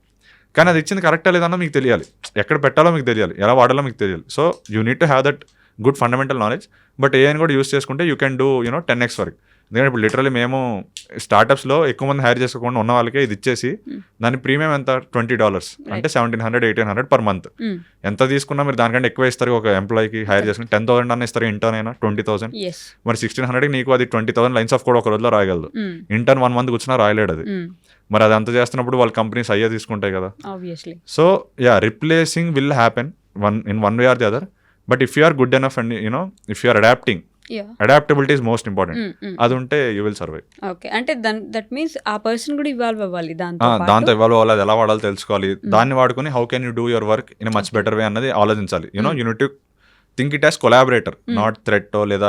కానీ అది ఇచ్చింది కరెక్టా లేదన్నా మీకు తెలియాలి, ఎక్కడ పెట్టాలో మీకు తెలియాలి, ఎలా వాడాలో మీకు తెలియాలి. So you need to have that good fundamental knowledge. But ఏఐని కూడా యూస్ చేసుకుంటే యూ కెన్ డూ 10x వరకు. ఎందుకంటే ఇప్పుడు లిటరలీ మేము స్టార్ట్అప్స్లో ఎక్కువ మంది హైర్ చేసుకోకుండా ఉన్న వాళ్ళకే ఇది ఇచ్చేసి దాని ప్రీమియం ఎంత $20 అంటే $1,700-$1,800 per month. ఎంత తీసుకున్నా మీరు దానికంటే ఎక్కువ ఇస్తారు ఒక ఎంప్లాయీకి హైర్ చేసుకుని. 10,000 అన్న ఇస్తారు ఇంటర్న్ అయినా 20,000. మరి 1,600కి నీకు అది 20,000 లైన్స్ ఆఫ్ కోడ్ ఒక రోజులో రాయగలదు. ఇంటర్న్ 1 month కూర్చున్నా రాయలేడు అది. మరి అది అంత చేస్తున్నప్పుడు వాళ్ళ కంపెనీస్ అయ్యే తీసుకుంటాయి కదా. So replacing will happen in one way or the other. But if you are good enough and if you are adapting, adaptability is most important. అది ఉంటే యూ విల్ సర్వైవ్. ఓకే, అంటే దట్ మీన్స్ ఆ person కూడా evolve అవ్వాలి, దాంతో evolve అవ్వాలి, అది ఎలా వాడాలో తెలుసుకోవాలి, దాన్ని వాడుకొని how can you do your work in much better way అన్నది ఆలోచించాలి. Unit think it as collaborator, not threat లేదా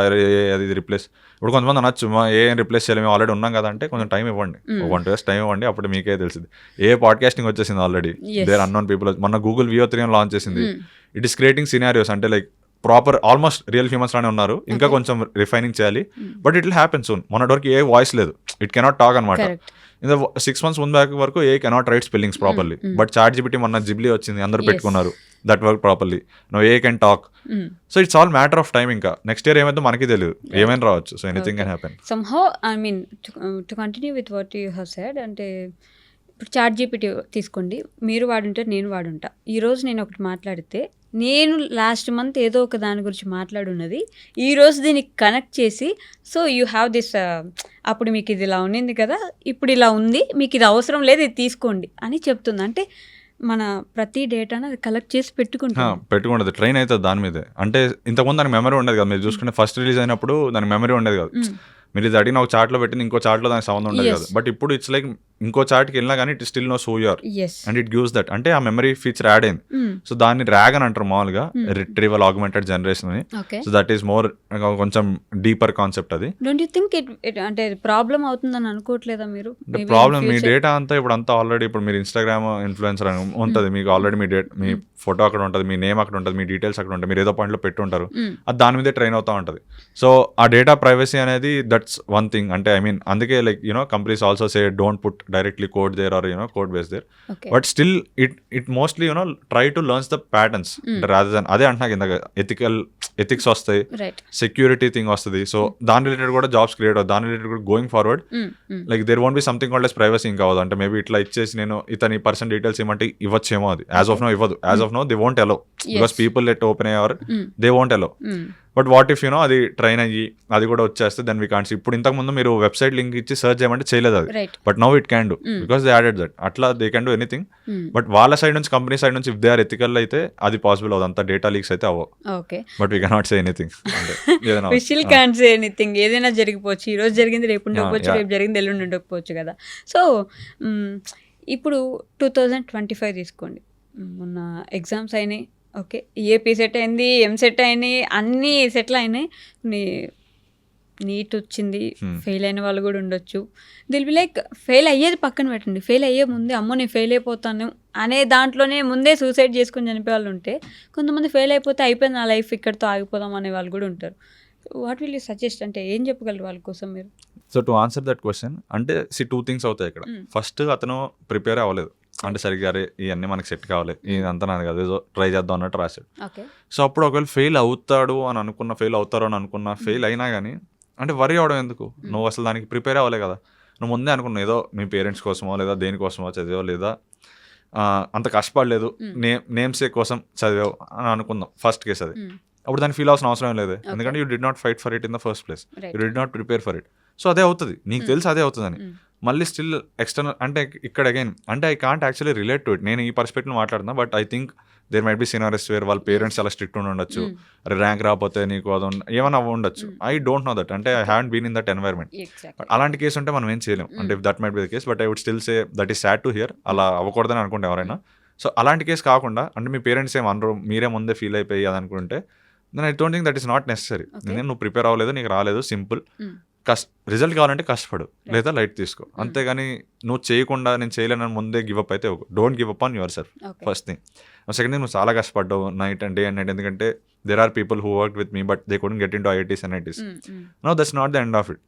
అది రిప్లేస్. ఇప్పుడు కొంతమంది అనొచ్చు ఏం రిప్లేస్ చేయలేము ఆల్రెడీ ఉన్నాం కదా అంటే కొంచెం టైం ఇవ్వండి, 1 years టైం ఇవ్వండి, అప్పుడు మీకే తెలిసింది. పాడ్కాస్టింగ్ వచ్చేసింది ఆల్రెడీ, దేర్ అన్నోన్ పీపుల్. మొన్న గూగుల్ VO3 లాంచ్ చేసింది. ఇట్ ఈస్ క్రియేటింగ్ సినారియోస్, అంటే like proper almost real humans లానే ఉన్నారు, ఇంకా కొంచెం రిఫైనింగ్ చేయాలి. But it will happen soon. మొన్నటి వరకు ఏ వాయిస్ లేదు, ఇట్ కెనాట్ టాక్ అనమాట. ఇన్ 6 months ముందు బ్యాక్ వరకు AI cannot write spellings properly. But ChatGPT మొన్న జిబ్లీ వచ్చింది, అందరూ పెట్టుకున్నారు, that work properly. Now AI can talk. So it's all matter of time. ఇంకా నెక్స్ట్ ఇయర్ ఏమైతే మనకి తెలియదు, ఏమైనా రావచ్చు. So anything can happen. Somehow I mean to continue with what you have said, అంటే ఇప్పుడు ChatGPT తీసుకోండి, మీరు వాడుంటే నేను వాడుంటా. ఈరోజు నేను ఒకటి మాట్లాడితే నేను లాస్ట్ మంత్ ఏదో ఒక దాని గురించి మాట్లాడున్నది ఈరోజు దీనికి కనెక్ట్ చేసి, సో యూ హ్యావ్ దిస్, అప్పుడు మీకు ఇది ఇలా ఉన్నింది కదా, ఇప్పుడు ఇలా ఉంది, మీకు ఇది అవసరం లేదు, ఇది తీసుకోండి అని చెప్తుంది. అంటే మన ప్రతి డేటాను అది కలెక్ట్ చేసి పెట్టుకుంటుంది, ట్రైన్ అవుతుంది దాని మీదే. అంటే ఇంతకుముందు దానికి మెమరీ ఉండేది కదా, మీరు చూసుకుంటే ఫస్ట్ రిలీజ్ అయినప్పుడు దానికి మెమరీ ఉండేది కదా. మీరు ఇది అడిగిన ఒక చార్ట్లో పెట్టింది ఇంకో చార్ట్లో దానికి సంబంధం ఉండదు కదా. బట్ ఇప్పుడు ఇట్స్ లైక్ ఇంకో చార్ట్కి వెళ్ళినా కానీ it still knows who you are and it gives that. అంటే ఆ మెమరీ ఫీచర్ యాడ్ అయింది. సో దాన్ని ర్యాగ్ అని అంటారు మామూలుగా, రిట్రీవల్ ఆగ్మెంటెడ్ జనరేషన్ అని. సో దట్ ఈస్ మోర్ కొంచెం డీపర్ కాన్సెప్ట్. అది డోంట్ యు థింక్ అంటే ప్రాబ్లం అవుతుందని అనుకోవట్లేదా మీరు? ప్రాబ్లం మీ డేటా అంతా ఇప్పుడు అంతా ఆల్రెడీ, ఇప్పుడు మీరు ఇన్స్టాగ్రామ్ ఇన్ఫ్లుయెన్సర్ అని ఉంటుంది, మీకు ఆల్రెడీ మీ ఫోటో అక్కడ ఉంటుంది, మీ నేమ్ అక్కడ ఉంటుంది, మీ డీటెయిల్స్ అక్కడ ఉంటాయి, మీరు ఏదో పాయింట్లో పెట్టి ఉంటారు, అది దాని మీదే ట్రైన్ అవుతూ ఉంటుంది. సో ఆ డేటా ప్రైవసీ అనేది దట్స్ వన్ థింగ్. అంటే ఐ మీన్ అందుకే like companies also say don't put directly code there or code base there. But still it mostly try to learn the patterns rather than అదే అంటున్నా ఇందాక ethics వస్తాయి, security thing వస్తుంది. So దాని related కూడా jobs create అవుతుంది, దాని related కూడా going forward like there won't be something called as privacy. ఇంకా అవ్వదు. అంటే మేబీ ఇట్లా ఇచ్చేసి నేను ఇతని పర్సన్ డీటెయిల్స్ ఏమంటే ఇవ్వచ్చేమో, అది యాజ్ ఆఫ్ నో ఇవ్వదు. As of now they won't allow because people let open అయ్యే or they won't allow. But what if అది ట్రైన్ అయ్యి అది కూడా వచ్చేస్తే దెన్ వీ కాంట్ సీ. ఇప్పుడు ఇంతకుముందు మీరు వెబ్సైట్ లింక్ ఇచ్చి సర్చ్ చేయమంటే చేయలేదు అది, but now it can do because they added that. అట్లా they can do anything. But వాళ్ళ సైడ్ నుంచి, కంపెనీ సైడ్ నుంచి ఇఫ్ దే ఆర్ ఎథికల్ అయితే అది పాసిబుల్ అవుతుంది. అంత డేటా లీక్స్ అయితే అవ్వవు. But we cannot say anything. ఏదైనా జరిగిపోవచ్చు, ఈ రోజు జరిగింది రేపు ఉండకపోవచ్చు, రేపు జరిగింది ఎల్లుండి ఉండకపోవచ్చు కదా. సో ఇప్పుడు 2025 తీసుకోండి, మొన్న ఎగ్జామ్స్ అయినాయి, ఓకే, ఏపీ సెట్ అయింది, ఎంసెట్ అయినాయి, అన్నీ సెటిల్ అయినాయి, నీట్ వచ్చింది, ఫెయిల్ అయిన వాళ్ళు కూడా ఉండొచ్చు. దిల్ బి లైక్ ఫెయిల్ అయ్యేది పక్కన పెట్టండి, ఫెయిల్ అయ్యే ముందే అమ్మో నేను ఫెయిల్ అయిపోతాను అనే దాంట్లోనే ముందే సూసైడ్ చేసుకుని చనిపోయే వాళ్ళు ఉంటే, కొంతమంది ఫెయిల్ అయిపోతే అయిపోయింది నా లైఫ్ ఇక్కడితో ఆగిపోదాం అనే వాళ్ళు కూడా ఉంటారు. వాట్ విల్ యూ సజెస్ట్, అంటే ఏం చెప్పగలరు వాళ్ళ కోసం మీరు? So to answer that question, అంటే 2 things అవుతాయి ఇక్కడ. ఫస్ట్, అతను ప్రిపేర్ అవ్వలేదు, అంటే సరిగ్గా ఇవన్నీ మనకి సెట్ కావాలి, ఇదంతా నాకు కదా ఏదో ట్రై చేద్దాం అన్నట్టు రాశాడు. సో అప్పుడు ఒకవేళ ఫెయిల్ అవుతాడు అని అనుకున్నా, ఫెయిల్ అవుతారు అని అనుకున్నా, ఫెయిల్ అయినా కానీ అంటే వరీ అవడం ఎందుకు, నువ్వు అసలు దానికి ప్రిపేర్ అవ్వలే కదా. నువ్వు ముందే అనుకున్నావు ఏదో మీ పేరెంట్స్ కోసమో లేదా దేనికోసమో చదివో లేదా అంత కష్టపడలేదు నేమ్సేక్ కోసం చదివావు అని అనుకుందాం, ఫస్ట్ కేసు అది. అప్పుడు దాన్ని ఫీల్ అవ్వాల్సిన అవసరం లేదు, ఎందుకంటే you did not fight for it in the first place, you did not prepare for it. So అదే అవుతుంది, నీకు తెలుసు అదే అవుతుందని. మళ్ళీ స్టిల్ ఎక్స్టర్నల్ అంటే ఇక్కడ అగైన్ అంటే I can't actually relate to it. నేను ఈ పర్స్పెక్టివ్ మాట్లాడుతున్నా, but I think there might be scenarios where వాళ్ళ పేరెంట్స్ చాలా స్ట్రిక్ట్ ఉండొచ్చు, ర్యాంక్ రాకపోతే నీకు అది ఏమైనా ఉండొచ్చు. ఐ డోంట్ నో దట్, అంటే I haven't been in that environment. అలాంటి కేసు ఉంటే మనం ఏం చేయలేం, అంటే if that might be the case. But I would still say that is sad to hear, అలా అవ్వకూడదని అనుకుంటే ఎవరైనా. సో అలాంటి కేసు కాకుండా, అంటే మీ పేరెంట్స్ ఏం అనరు, మీరే ముందే ఫీల్ అయిపోయి అది అనుకుంటే, then I don't think that is not necessary. నువ్వు ప్రిపేర్ అవ్వలేదు, నీకు రాలేదు, సింపుల్. రిజల్ట్ కావాలంటే కష్టపడు, లేదా లైట్ తీసుకో, అంతేగాని నువ్వు చేయకుండా నేను చేయలేనని ముందే గివప్ అయితే don't give up on yourself, first thing. Second thing, నువ్వు చాలా కష్టపడ్డావు night and day and night, ఎందుకంటే there are people who work with me but they couldn't get into IITs and ITs. No, that's not the end of it.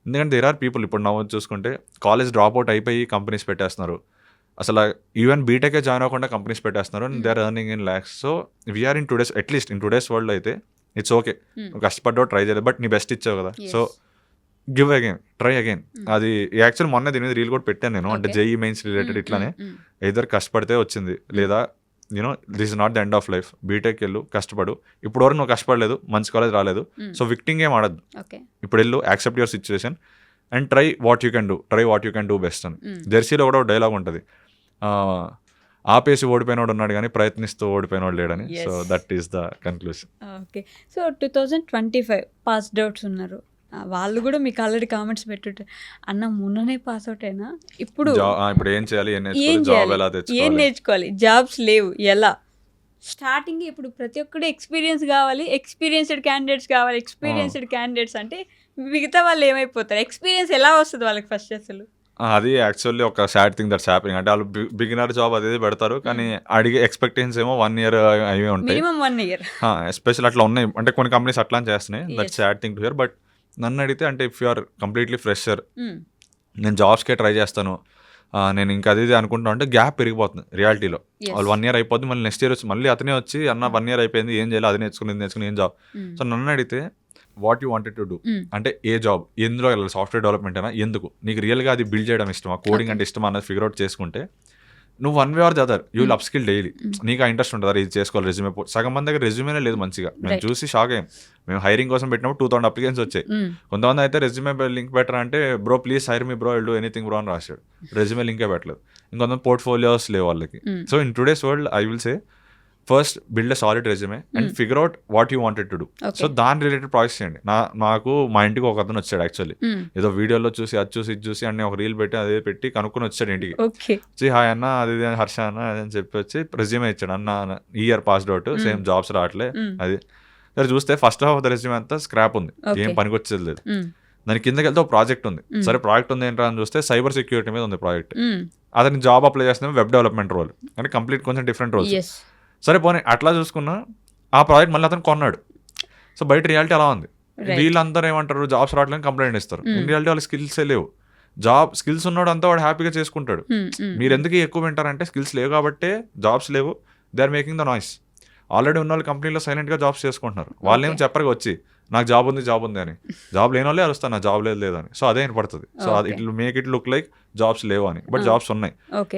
ఎందుకంటే there are people ఇప్పుడు నవ్వు చూసుకుంటే college drop out అయిపోయి companies పెట్టేస్తున్నారు, అసలు even బీటెకే join అవ్వకుండా companies పెట్టేస్తున్నారు, and they are earning in lakhs. So we're in today's, at least in today's world అయితే ఇట్స్ ఓకే, నువ్వు కష్టపడ్డావు, ట్రై చేయలేదు, బట్ నీ బెస్ట్ ఇచ్చావు కదా. So give again, try again. అది యాక్చువల్ మొన్న దీని మీద రీల్ కూడా పెట్టాను నేను, అంటే జేఈ మెయిన్స్ రిలేటెడ్ ఇట్లానే. ఎయిదర్ కష్టపడితే వచ్చింది, లేదా you know this is not the end of life. BTech వెళ్ళు, కష్టపడు. ఇప్పుడు వరకు నువ్వు కష్టపడలేదు, మంచి కాలేజ్ రాలేదు, సో విక్టింగ్ ఏం ఆడద్దు. ఇప్పుడు వెళ్ళు, accept your situation and try what you can do, try what you can do best అని. జెర్సీలో కూడా ఒక డైలాగ్ ఉంటుంది, ఆపేసి ఓడిపోయినోడు ఉన్నాడు కానీ ప్రయత్నిస్తూ ఓడిపోయినోడు లేడని. So that is the conclusion. Okay, so 2025 passed outs ఉన్నారు, వాళ్ళు కూడా మీకు ఆల్రెడీ కామెంట్స్ పెట్టుంటారు, అన్న మొన్ననే పాస్ అవుట్ అయినా ఇప్పుడు ఏం చేయాలి, ఏం నేర్చుకోవాలి, జాబ్స్ లేవు, ఎలా స్టార్టింగ్. ఇప్పుడు ప్రతి ఒక్కటి ఎక్స్పీరియన్స్ కావాలి, ఎక్స్పీరియన్స్డ్ క్యాండిడేట్స్ కావాలి. ఎక్స్పీరియన్స్డ్ క్యాండిడేట్స్ అంటే మిగతా వాళ్ళు ఏమైపోతారు, ఎక్స్పీరియన్స్ ఎలా వస్తుంది వాళ్ళకి ఫస్ట్ అసలు? అది యాక్చువల్లీ ఒక సాడ్ థింగ్ దట్స్ హ్యాపెనింగ్. అంటే వాళ్ళు బిగినర్ జాబ్ అది పెడతారు, కానీ అడిగే ఎక్స్పెక్టేషన్స్ ఏమో 1 year అవి ఉంటాయి, మినిమం 1 year. ఎస్పెషల్ అట్లా ఉన్నాయి, అంటే కొన్ని కంపెనీస్ అట్లా చేస్తున్నాయి. That's sad thing to hear. But నన్ను అడిగితే, అంటే if you are completely fresher, నేను జాబ్స్కే ట్రై చేస్తాను, నేను ఇంకా అది అనుకుంటున్నా అంటే గ్యాప్ పెరిగిపోతుంది రియాలిటీలో. వాళ్ళు 1 year అయిపోద్ది, మళ్ళీ నెక్స్ట్ ఇయర్ వచ్చి మళ్ళీ అతనే వచ్చి అన్న 1 year అయిపోయింది, ఏం చేయాలి, అది నేర్చుకుని ఏం జాబ్. సో నన్ను అడిగితే what you wanted to do, అంటే ఏ జాబ్, ఎందులో వెళ్ళాలి, సాఫ్ట్వేర్ డెవలప్మెంట్ అయినా, ఎందుకు నీకు రియల్గా అది బిల్డ్ చేయడం ఇష్టమా, కోడింగ్ అంటే ఇష్టమా అన్నది ఫిగర్ అవుట్ చేసుకుంటే, నువ్వు 1 way or the other you will up skill daily. నీకు ఆ ఇంట్రెస్ట్ ఉంటుంది, ఇది చేసుకోవాలి. రెజ్యూమే సగం మంది దగ్గర రెజ్యూమేనే లేదు మంచిగా, మేము చూసి షాక్ అయ్యాం. మేము హైరింగ్ కోసం పెట్టినప్పుడు 2000 అప్లికేషన్స్ వచ్చాయి. కొంతమంది అయితే రెజ్యూమే లింక్ బెటర్ అంటే, bro please hire me bro, will do anything bro అని రాశాడు, రెజ్యూమే లింకే పెట్టలేదు. ఇంకొంతమంది పోర్ట్ఫోలియోస్ లేవు వాళ్ళకి. So in today's world I will say, first build a solid resume and figure out what you wanted to do. So దాని related projects చేయండి. నాకు మా ఇంటికి ఒక అతను వచ్చాడు యాక్చువల్లీ, ఏదో వీడియోలో చూసి అది చూసి ఇది చూసి అన్నీ ఒక రీల్ పెట్టి అదే పెట్టి కనుక్కొని వచ్చాడు ఇంటికి. వచ్చి హాయ్ అన్న, అది హర్ష అన్న అని చెప్పి వచ్చి రెజ్యూమే ఇచ్చాడు. అన్న ఈ year passed out, same jobs రావట్లే. అది సరే చూస్తే first half of the resume అంతా స్క్రాప్ ఉంది, ఏం పనికి వచ్చేది లేదు. దాని కిందకి వెళ్తే ఒక ప్రాజెక్ట్ ఉంది. సరే ప్రాజెక్ట్ ఉంది ఏంటో అని చూస్తే సైబర్ సెక్యూరిటీ మీద ఉంది ప్రాజెక్ట్. అతని జాబ్ అప్లై చేస్తున్నాం, వెబ్ డెవలప్మెంట్ రోల్, అంటే కంప్లీట్ కొంచెం డిఫరెంట్ రోల్స్. సరే పోనీ అట్లా చూసుకున్నా ఆ ప్రాజెక్ట్ మళ్ళీ అతను కొన్నాడు. సో బయట రియాలిటీ అలా ఉంది. వీళ్ళందరూ ఏమంటారు, జాబ్స్ రావట్లేని కంప్లైంట్ ఇస్తారు. ఇన్ రియాలిటీ వాళ్ళ స్కిల్సే లేవు. జాబ్ స్కిల్స్ ఉన్నాడు అంతా వాడు హ్యాపీగా చేసుకుంటాడు. మీరు ఎందుకు ఎక్కువ వింటారంటే స్కిల్స్ లేవు కాబట్టే జాబ్స్ లేవు, they are making the noise. Already ఉన్న వాళ్ళు కంపెనీలో సైలెంట్గా జాబ్స్ చేసుకుంటున్నారు. వాళ్ళు ఏం చెప్పరు వచ్చి నాకు జాబ్ ఉంది అని. జాబ్ లేని వాళ్ళే అరుస్తాను నాకు జాబ్ లేదని. సో అదే వినపడుతుంది. So it will make it look like jobs లేవు అని, బట్ జాబ్స్ ఉన్నాయి.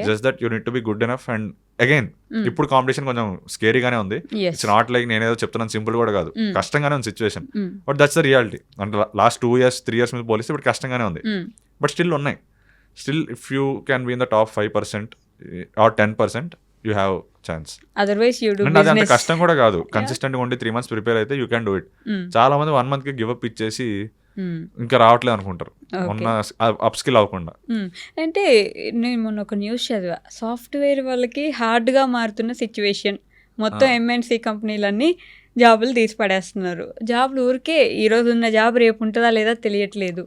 Just that you need to be good enough. And again ఇప్పుడు కాంపిటీషన్ కొంచెం స్కేరీగానే ఉంది. ఇట్స్ నాట్ లైక్ నేనేదో చెప్తున్నాను సింపుల్ కూడా కాదు, కష్టంగానే ఉంది situation. But that's the reality. అంటే లాస్ట్ 2 years 3 years మీద పోలిస్తే ఇప్పుడు కష్టంగానే ఉంది. బట్ స్టిల్ ఉన్నాయి. Still if you can be in the top 5% or 10%, you have chance. Otherwise you do అది అంత కష్టం కూడా కాదు. కన్సిస్టెంట్ గా ఉండి 3 months ప్రిపేర్ అయితే యూ క్యాన్ డూ ఇట్. చాలా మంది 1 month కి గివ్ అప్ ఇచ్చేసి ఇంకా రావట్లేదు అనుకుంటారు, మొన్న అప్ స్కిల్ అవ్వకుండా. అంటే నేను మొన్న ఒక న్యూస్ చదివా, సాఫ్ట్వేర్ వాళ్ళకి హార్డ్గా మారుతున్న సిచ్యువేషన్, మొత్తం ఎంఎన్సీ కంపెనీలన్నీ జాబులు తీసి పడేస్తున్నారు. జాబులు ఊరికే ఈరోజు ఉన్న జాబ్ రేపు ఉంటుందా లేదా తెలియట్లేదు.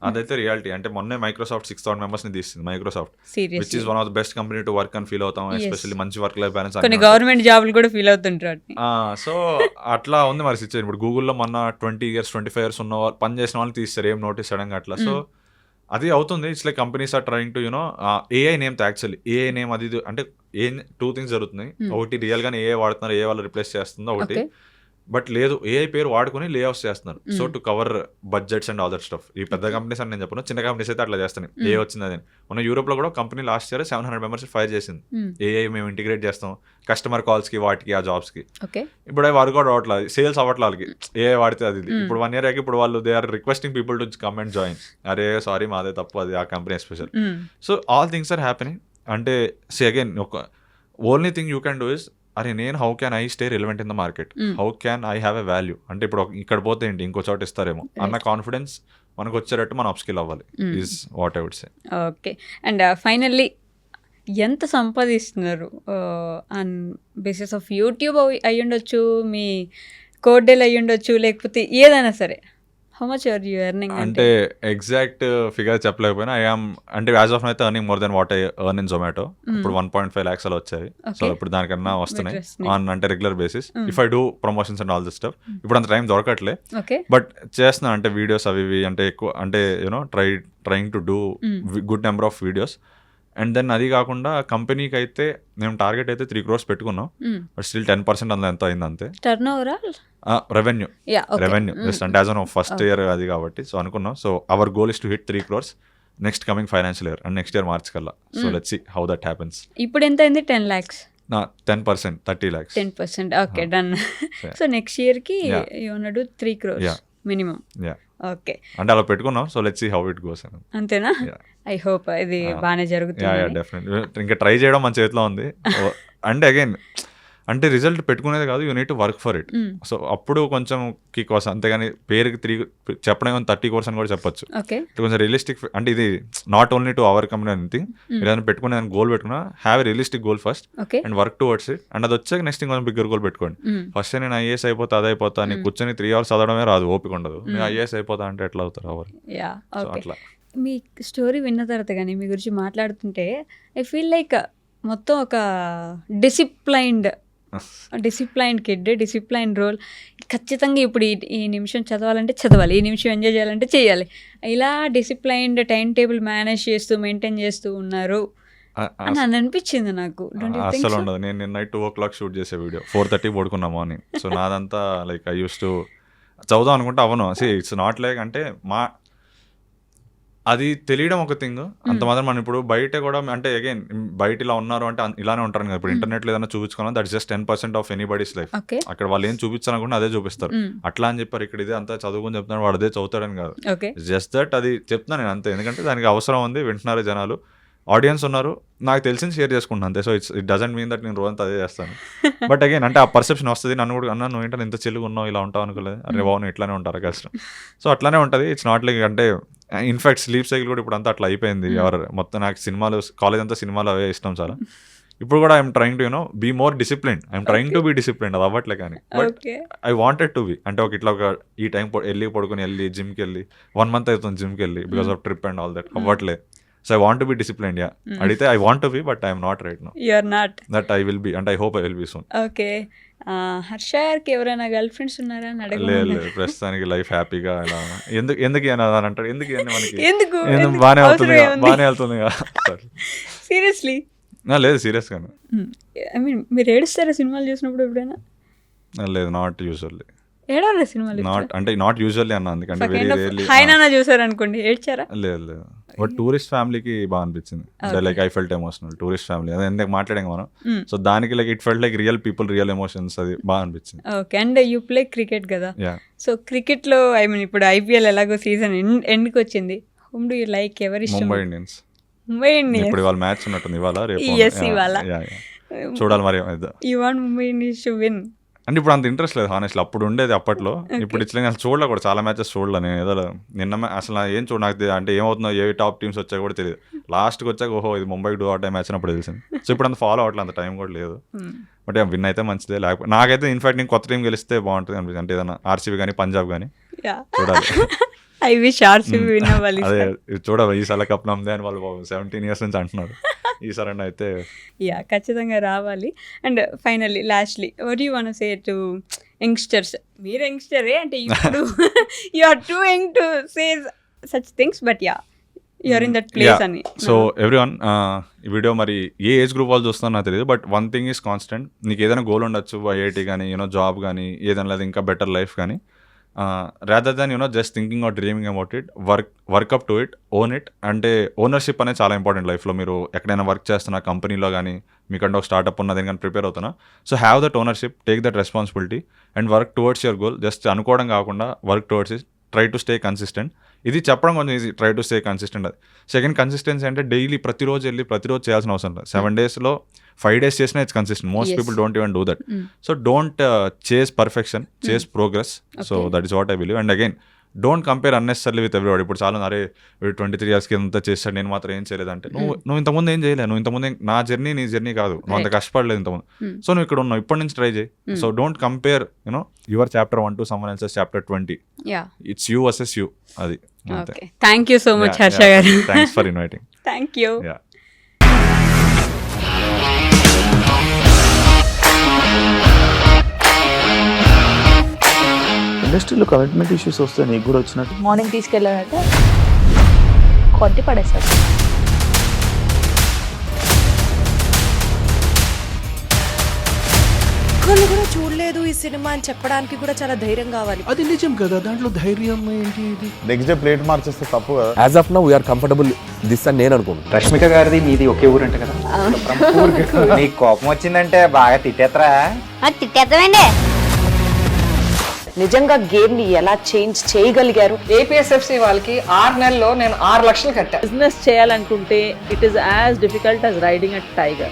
అదైతే రియాలిటీ. అంటే మొన్నే మైక్రోసాఫ్ట్ 6,000 members ని తీసింది. Microsoft which is one of the best company to work అని ఫీల్ అవుతాం, ఎస్పెషల్లీ మంచి వర్క్ లైఫ్ బ్యాలెన్స్. కొన్ని గవర్నమెంట్ జాబులు కూడా ఫీల్ అవుతుంటారు. సో అట్లా ఉంది మరి సిచ్యువేషన్. ఇప్పుడు గూగుల్లో మొన్న 20 years 25 years ఉన్న వాళ్ళు పని చేసిన వాళ్ళని తీస్తారు, ఏం నోటీస్ సడన్ గా అట్లా. సో అది అవుతుంది. It's like companies are trying to you know AI name actually AI name అది అంటే 2 things జరుగుతున్నాయి. ఒకటి రియల్ గానే ఏఐ వాడుతున్నారు, ఏ వాళ్ళు రిప్లేస్ చేస్తుందో. ఒకటి బట్ లేదు ఏఐ పేరు వాడుకొని లే ఆఫ్స్ చేస్తున్నారు. So to cover budgets and all that stuff. ఈ పెద్ద కంపెనీస్ అని నేను చెప్పను, చిన్న కంపెనీస్ అయితే అట్లా చేస్తాను. ఏ వచ్చింది అదే మన యూరోప్ లో కూడా company last year 700 members fire చేసింది. ఏఐ మేము ఇంటిగ్రేట్ చేస్తాం కస్టమర్ కాల్స్ కి వాటికి ఆ జాబ్స్ కి. ఇప్పుడు అవి వర్కౌట్ అవ్వట్లేదు, సేల్స్ అవ్వట్లేదు వాళ్ళకి, ఏఐ వాడితే అది. ఇప్పుడు 1 year అయ్యాక ఇప్పుడు వాళ్ళు they are requesting people to come and join. అరే సారీ మాదే తప్పు, అది ఆ company special. So all things are happening. అంటే సి అగైన్ ఒక only thing you can do is అరే నేను how can I stay relevant in the market, how can I have a value. అంటే ఇప్పుడు ఇక్కడ పోతే ఏంటి ఇంకో చోట ఇస్తారేమో అన్న కాన్ఫిడెన్స్ మనకు వచ్చేటట్టు మనం అప్స్కిల్ అవ్వాలి is what I would say. Okay. And finally ఎంత సంపాదిస్తున్నారు ఆన్ బేసిస్ ఆఫ్ యూట్యూబ్ అయ్యి ఉండొచ్చు, మీ కోడ్డెల్ అయ్యి ఉండొచ్చు, లేకపోతే ఏదైనా సరే, how much are you earning? అంటే ఎగ్జాక్ట్ ఫిగర్ చెప్పలేకపోయినా అంటే యాజ్ ఆఫ్ అయితే earning more then what I earn in Zomato. ఇప్పుడు 1.5 lakhs అలా వచ్చాయి. సో ఇప్పుడు దానికన్నా వస్తున్నాయి ఆన్ అంటే regular basis. If I do promotions and all this stuff. ఇప్పుడు అంత టైం దొరకట్లే, బట్ చేస్తున్నా అంటే వీడియోస్ అవి ఇవి అంటే ఎక్కువ అంటే you know trying to do good number of videos. And then అది కాకుండా కంపెనీకి అయితే మేము టార్గెట్ అయితే 3 crores పెట్టుకున్నాం, బట్ స్టిల్ 10% అందులో ఎంత అయింది అంతే. టర్నోవర్ రెవెన్యూ జస్ట్ అంటే యాజ్ ఆన్ ఫస్ట్ ఇయర్ అది కాబట్టి. సో అనుకున్నాం. So our goal is to hit 3 crores next coming financial year and next year March కల్లా. So let's see how that happens. ఇప్పుడు ఎంత అయింది? 10 lakhs. 10%, 30 lakhs. 10%. Okay, done. So next ఇయర్కి you want to do 3 crores minimum. Okay, అంటే అలా పెట్టుకున్నాం. So let's see how it goes. అంతేనా? I hope ఇది బాగానే జరుగుతుంది. డెఫినెట్లీ ఇంకా ట్రై చేయడం మన చేతిలో ఉంది. అంటే అగైన్ అంటే రిజల్ట్ పెట్టుకునేది కాదు, you need to work for it. So అప్పుడు కొంచెం కిక్ వస్తుంది, అంతేగాని పేరుకి 3 చెప్పడం 30 crores అని కూడా చెప్పొచ్చు. కొంచెం రియలిస్టిక్ అంటే ఇది not only to our company anything. ఏదైనా పెట్టుకునే గోల్ పెట్టుకున్నా have a realistic goal first and work towards it. And అది వచ్చాక నెక్స్ట్ ఇంకొంచెం బిగ్గర్ గోల్ పెట్టుకోండి. ఫస్ట్ నేను ఐఏఎస్ అయిపోతా అది అయిపోతా అని కూర్చొని 3 hours చదవడమే రాదు, ఓపిక ఉండదు. నేను ఐఏఎస్ అయిపోతా అంటే ఎట్లా అవుతారు అవర్. అట్లా మీ స్టోరీ విన్న తర్వాత కానీ మీ గురించి మాట్లాడుతుంటే ఐ ఫీల్ లైక్ మొత్తం ఒక డిసిప్లైన్డ్ కిడ్, డిసిప్లైన్ రోల్. ఖచ్చితంగా ఇప్పుడు ఈ నిమిషం చదవాలంటే చదవాలి, ఈ నిమిషం ఎంజాయ్ చేయాలంటే చేయాలి, ఇలా డిసిప్లైన్డ్ టైం టేబుల్ మేనేజ్ చేస్తూ మెయింటైన్ చేస్తూ ఉన్నారు అని అనిపించింది నాకు. అసలు ఉండదు. నేను నిన్న నైట్ 2 o'clock షూట్ చేసే వీడియో 4:30 పడుకున్నా మార్నింగ్. సో నాదంతా లైక్ ఐ యూస్ టు చదువుదాం అనుకుంటే అవను. ఇట్స్ నాట్ లైక్ అంటే అది తెలియడం ఒక థింగ్. అంత మాత్రం మనం ఇప్పుడు బయట కూడా అంటే అగైన్ బయట ఇలా ఉన్నారు అంటే ఇలానే ఉంటారు కదా. ఇప్పుడు ఇంటర్నెట్లో ఏదైనా చూపించుకున్నా that just 10% of anybody's life. అక్కడ వాళ్ళు ఏం చూపించాలనుకుంటే అదే చూపిస్తారు. అట్లా అని చెప్పారు ఇక్కడ ఇదే అంతా చదువుకుని చెప్తున్నాడు వాడు అదే చదువుతాడని కాదు. జస్ట్ దట్ అది చెప్తున్నాను నేను అంతే. ఎందుకంటే దానికి అవసరం ఉంది, వింటున్నారు జనాలు, ఆడియన్స్ ఉన్నారు, నాకు తెలిసింది షేర్ చేసుకుంటాను అంతే. So it doesn't mean that నేను రోజంతా అదే చేస్తాను. బట్ అగైన్ అంటే ఆ పర్సెప్షన్ వస్తుంది. నన్ను కూడా అన్నా నువ్వు ఏంటో ఇంత చెల్లుగా ఉన్నావు, ఇలా ఉంటావు అనుకోలేదు. అరే బాగున్నావు ఇట్లానే ఉంటారు కష్టం. సో అట్లానే ఉంటుంది. ఇట్స్ నాట్ లైక్ అంటే ఇన్ఫాక్ట్ స్లీప్ సైకిల్ కూడా ఇప్పుడు అంతా అట్లా అయిపోయింది. ఎవరు మొత్తం నాకు సినిమాలు కాలేజ్ అంతా సినిమాలు అవే ఇష్టం చాలా. ఇప్పుడు కూడా I'm trying to be more discipline. I'm trying to be discipline. అది అవ్వట్లే కానీ but I wanted to be. అంటే ఇట్లా ఈ టైం వెళ్ళి జిమ్కి వెళ్ళి 1 month అవుతుంది జిమ్కి వెళ్ళి because of trip and all that అవ్వట్లే. So I want to be disciplined, yeah. Aditya, I want to be, but I am not right now. You are not. That I will be, and I hope I will be soon. Okay. హర్షకి ఎవరైనా girl friends ఉన్నారా అని అడగ. లేదు ప్రస్తుతానికి life హ్యాపీగా ఇలా ఎందుకు అని అంటారు. ఎందుకు బాగానే వెళ్తుంది. సీరియస్లీ లేదు సీరియస్ గానే. ఐ మీన్ మీరు ఏడుస్తారా సినిమాలు చూసినప్పుడు ఎప్పుడైనా? లేదు, నాట్ యూజువల్లీ. ఏడవరా సినిమాలు? నాట్ యూజువల్లీ అన్న, ఎందుకంటే వెరీ రేర్లీ. హైనా చూసారు అనుకోండి, ఏడ్చారా? లేదు బట్ టూరిస్ట్ ఫ్యామిలీకి బాగా అనిపించింది. Like I felt emotional. Tourist family అదే ఎందుకు మాట్లాడాం మనం. సో దానికి like it felt like real people, real emotions, అది బాగా అనిపించింది. Okay. And you play cricket కదా, సో క్రికెట్ లో ఐ మీన్ ఇప్పుడు ఐపీఎల్ ఎలాగో సీజన్ ఎండ్కి వచ్చింది. Whom do you like? ఎవరి ఇష్టం? ముంబై ఇండియన్స్. ఇప్పుడు ఇవాళ మ్యాచ్ ఉన్నట్టుంది, ఇవాళ రేపు చూడాలి మరి. You want Mumbai Indians to win? అంటే ఇప్పుడు అంత ఇంట్రెస్ట్ లేదు హానెస్ట్లీ. అప్పుడు ఉండేది అప్పట్లో, ఇప్పుడు ఇట్లా అసలు చూడలే కూడా, చాలా మ్యాచెస్ చూడలే నేను. ఏదో నిన్న అసలు ఏం నాకు అంటే ఏమవుతుందో, ఏ టాప్ టీమ్స్ వచ్చాయో కూడా తెలియదు. లాస్ట్కి వచ్చాక ఓహో ఇది ముంబైకి డూ ఆ టైం మ్యాచ్ అప్పుడు తెలిసింది. సో ఇప్పుడు అంత ఫాలో అవ్వట్లేదు, అంత టైం కూడా లేదు. బట్ విన్ అయితే మంచిదే. లేకపోతే నాకైతే ఇన్ఫాక్ట్ నేను కొత్త టీం గెలిస్తే బాగుంటుంది అనిపిస్తుంది. అంటే ఏదైనా ఆర్సీబీ కానీ పంజాబ్ కానీ చూడాలి. ఐ విష్ ఆర్సీబీ విన్ అవ్వాలి. అదే చూడాలి. ఈసారి కప్ నమ్మదే అని వాళ్ళు 17 years నుంచి అంటున్నారు. ఈసారి అయితే ఖచ్చితంగా రావాలి. And finally lastly what you want to say to youngsters? మీరు యంగ్స్టరే అంటే ఇప్పుడు you are too young to say such things, but you're in that place అని. సో ఎవ్రీవన్ ఈ వీడియో మరి ఏ ఏజ్ గ్రూప్ వాళ్ళు చూస్తారో నాకు తెలియదు, but one thing is constant. నీకు ఏదైనా గోల్ ఉండొచ్చు, ఐఐటి కానీ జాబ్ కానీ ఏదైనా లేదు ఇంకా బెటర్ లైఫ్ కానీ, rather than just thinking or dreaming about it, work up to it, own it. అంటే ఓనర్షిప్ అనేది చాలా ఇంపార్టెంట్ లైఫ్లో. మీరు ఎక్కడైనా వర్క్ చేస్తున్నా కంపెనీలో కానీ, మీకంటే ఒక స్టార్ట్అప్ ఉన్న దేనికని ప్రిపేర్ అవుతున్నా, so have that ownership, take that responsibility and work towards your goal. Just అనుకోవడం కాకుండా work towards it, try to stay consistent. ఇది చెప్పడం కొంచెం easy, try to stay consistent. అది సెకండ్ కన్సిస్టెన్సీ అంటే డైలీ ప్రతిరోజు చేయాల్సిన అవసరం లేదు. 7 daysలో 5 days చేసినా it's consistent. Most people don't even do that. So don't chase perfection, chase progress. So that is what I believe. And again don't compare unnecessary with everybody. ఇప్పుడు చాలా అరే 23 years ఎంత చేస్తాడు, నేను మాత్రం ఏం చేయలేదంటే, నువ్వు ఇంతకుముందు ఏం చేయలేదు. నువ్వు ఇంతకుముందు నా జర్నీ నీ జర్నీ కాదు, నువ్వు అంత కష్టపడలేదు ఇంతకుముందు. సో నువ్వు ఇక్కడ ఉన్నావు, ఇప్పటి నుంచి ట్రై చేయి. So don't compare your chapter 1 to someone else's chapter 20. It's you versus you. అది. Thank you so much Harsha గారు. Thanks for inviting. Thank you. ఇండస్ట్రీలో కమిట్మెంట్ ఇష్యూస్ వస్తే నీకు కూడా వచ్చినట్టు? మార్నింగ్ తీసుకెళ్ళాడంటే కొట్టి పడేస్తాడు. ఒక్కళ్ళు కూడా చూడలేదు ఈ సినిమా అని చెప్పడానికి కూడా చాలా ధైర్యం కావాలి. అది నిజం కదా, దాంట్లో ధైర్యం ఏంటి? ఇది నెక్స్ట్ డే ప్లేట్ మార్చేస్తే తప్పు కదా. As of now we're comfortable this అని నేను అనుకుంటున్నాను. రష్మిక గారిది మీది ఒకే ఊరంట కదా? నీకు కోపం వచ్చిందంటే బాగా తిట్టేత్తరా? తిట్టేద్దామండి. నిజంగా గేమ్ ని ఎలా చేంజ్ చేయగలిగారు? ఏపీఎస్ఎఫ్సి వాళ్ళకి 6 నెలల్లో నేను 6 లక్షలు కట్టా. బిజినెస్ చేయాలనుకుంటే it is as difficult as riding a tiger.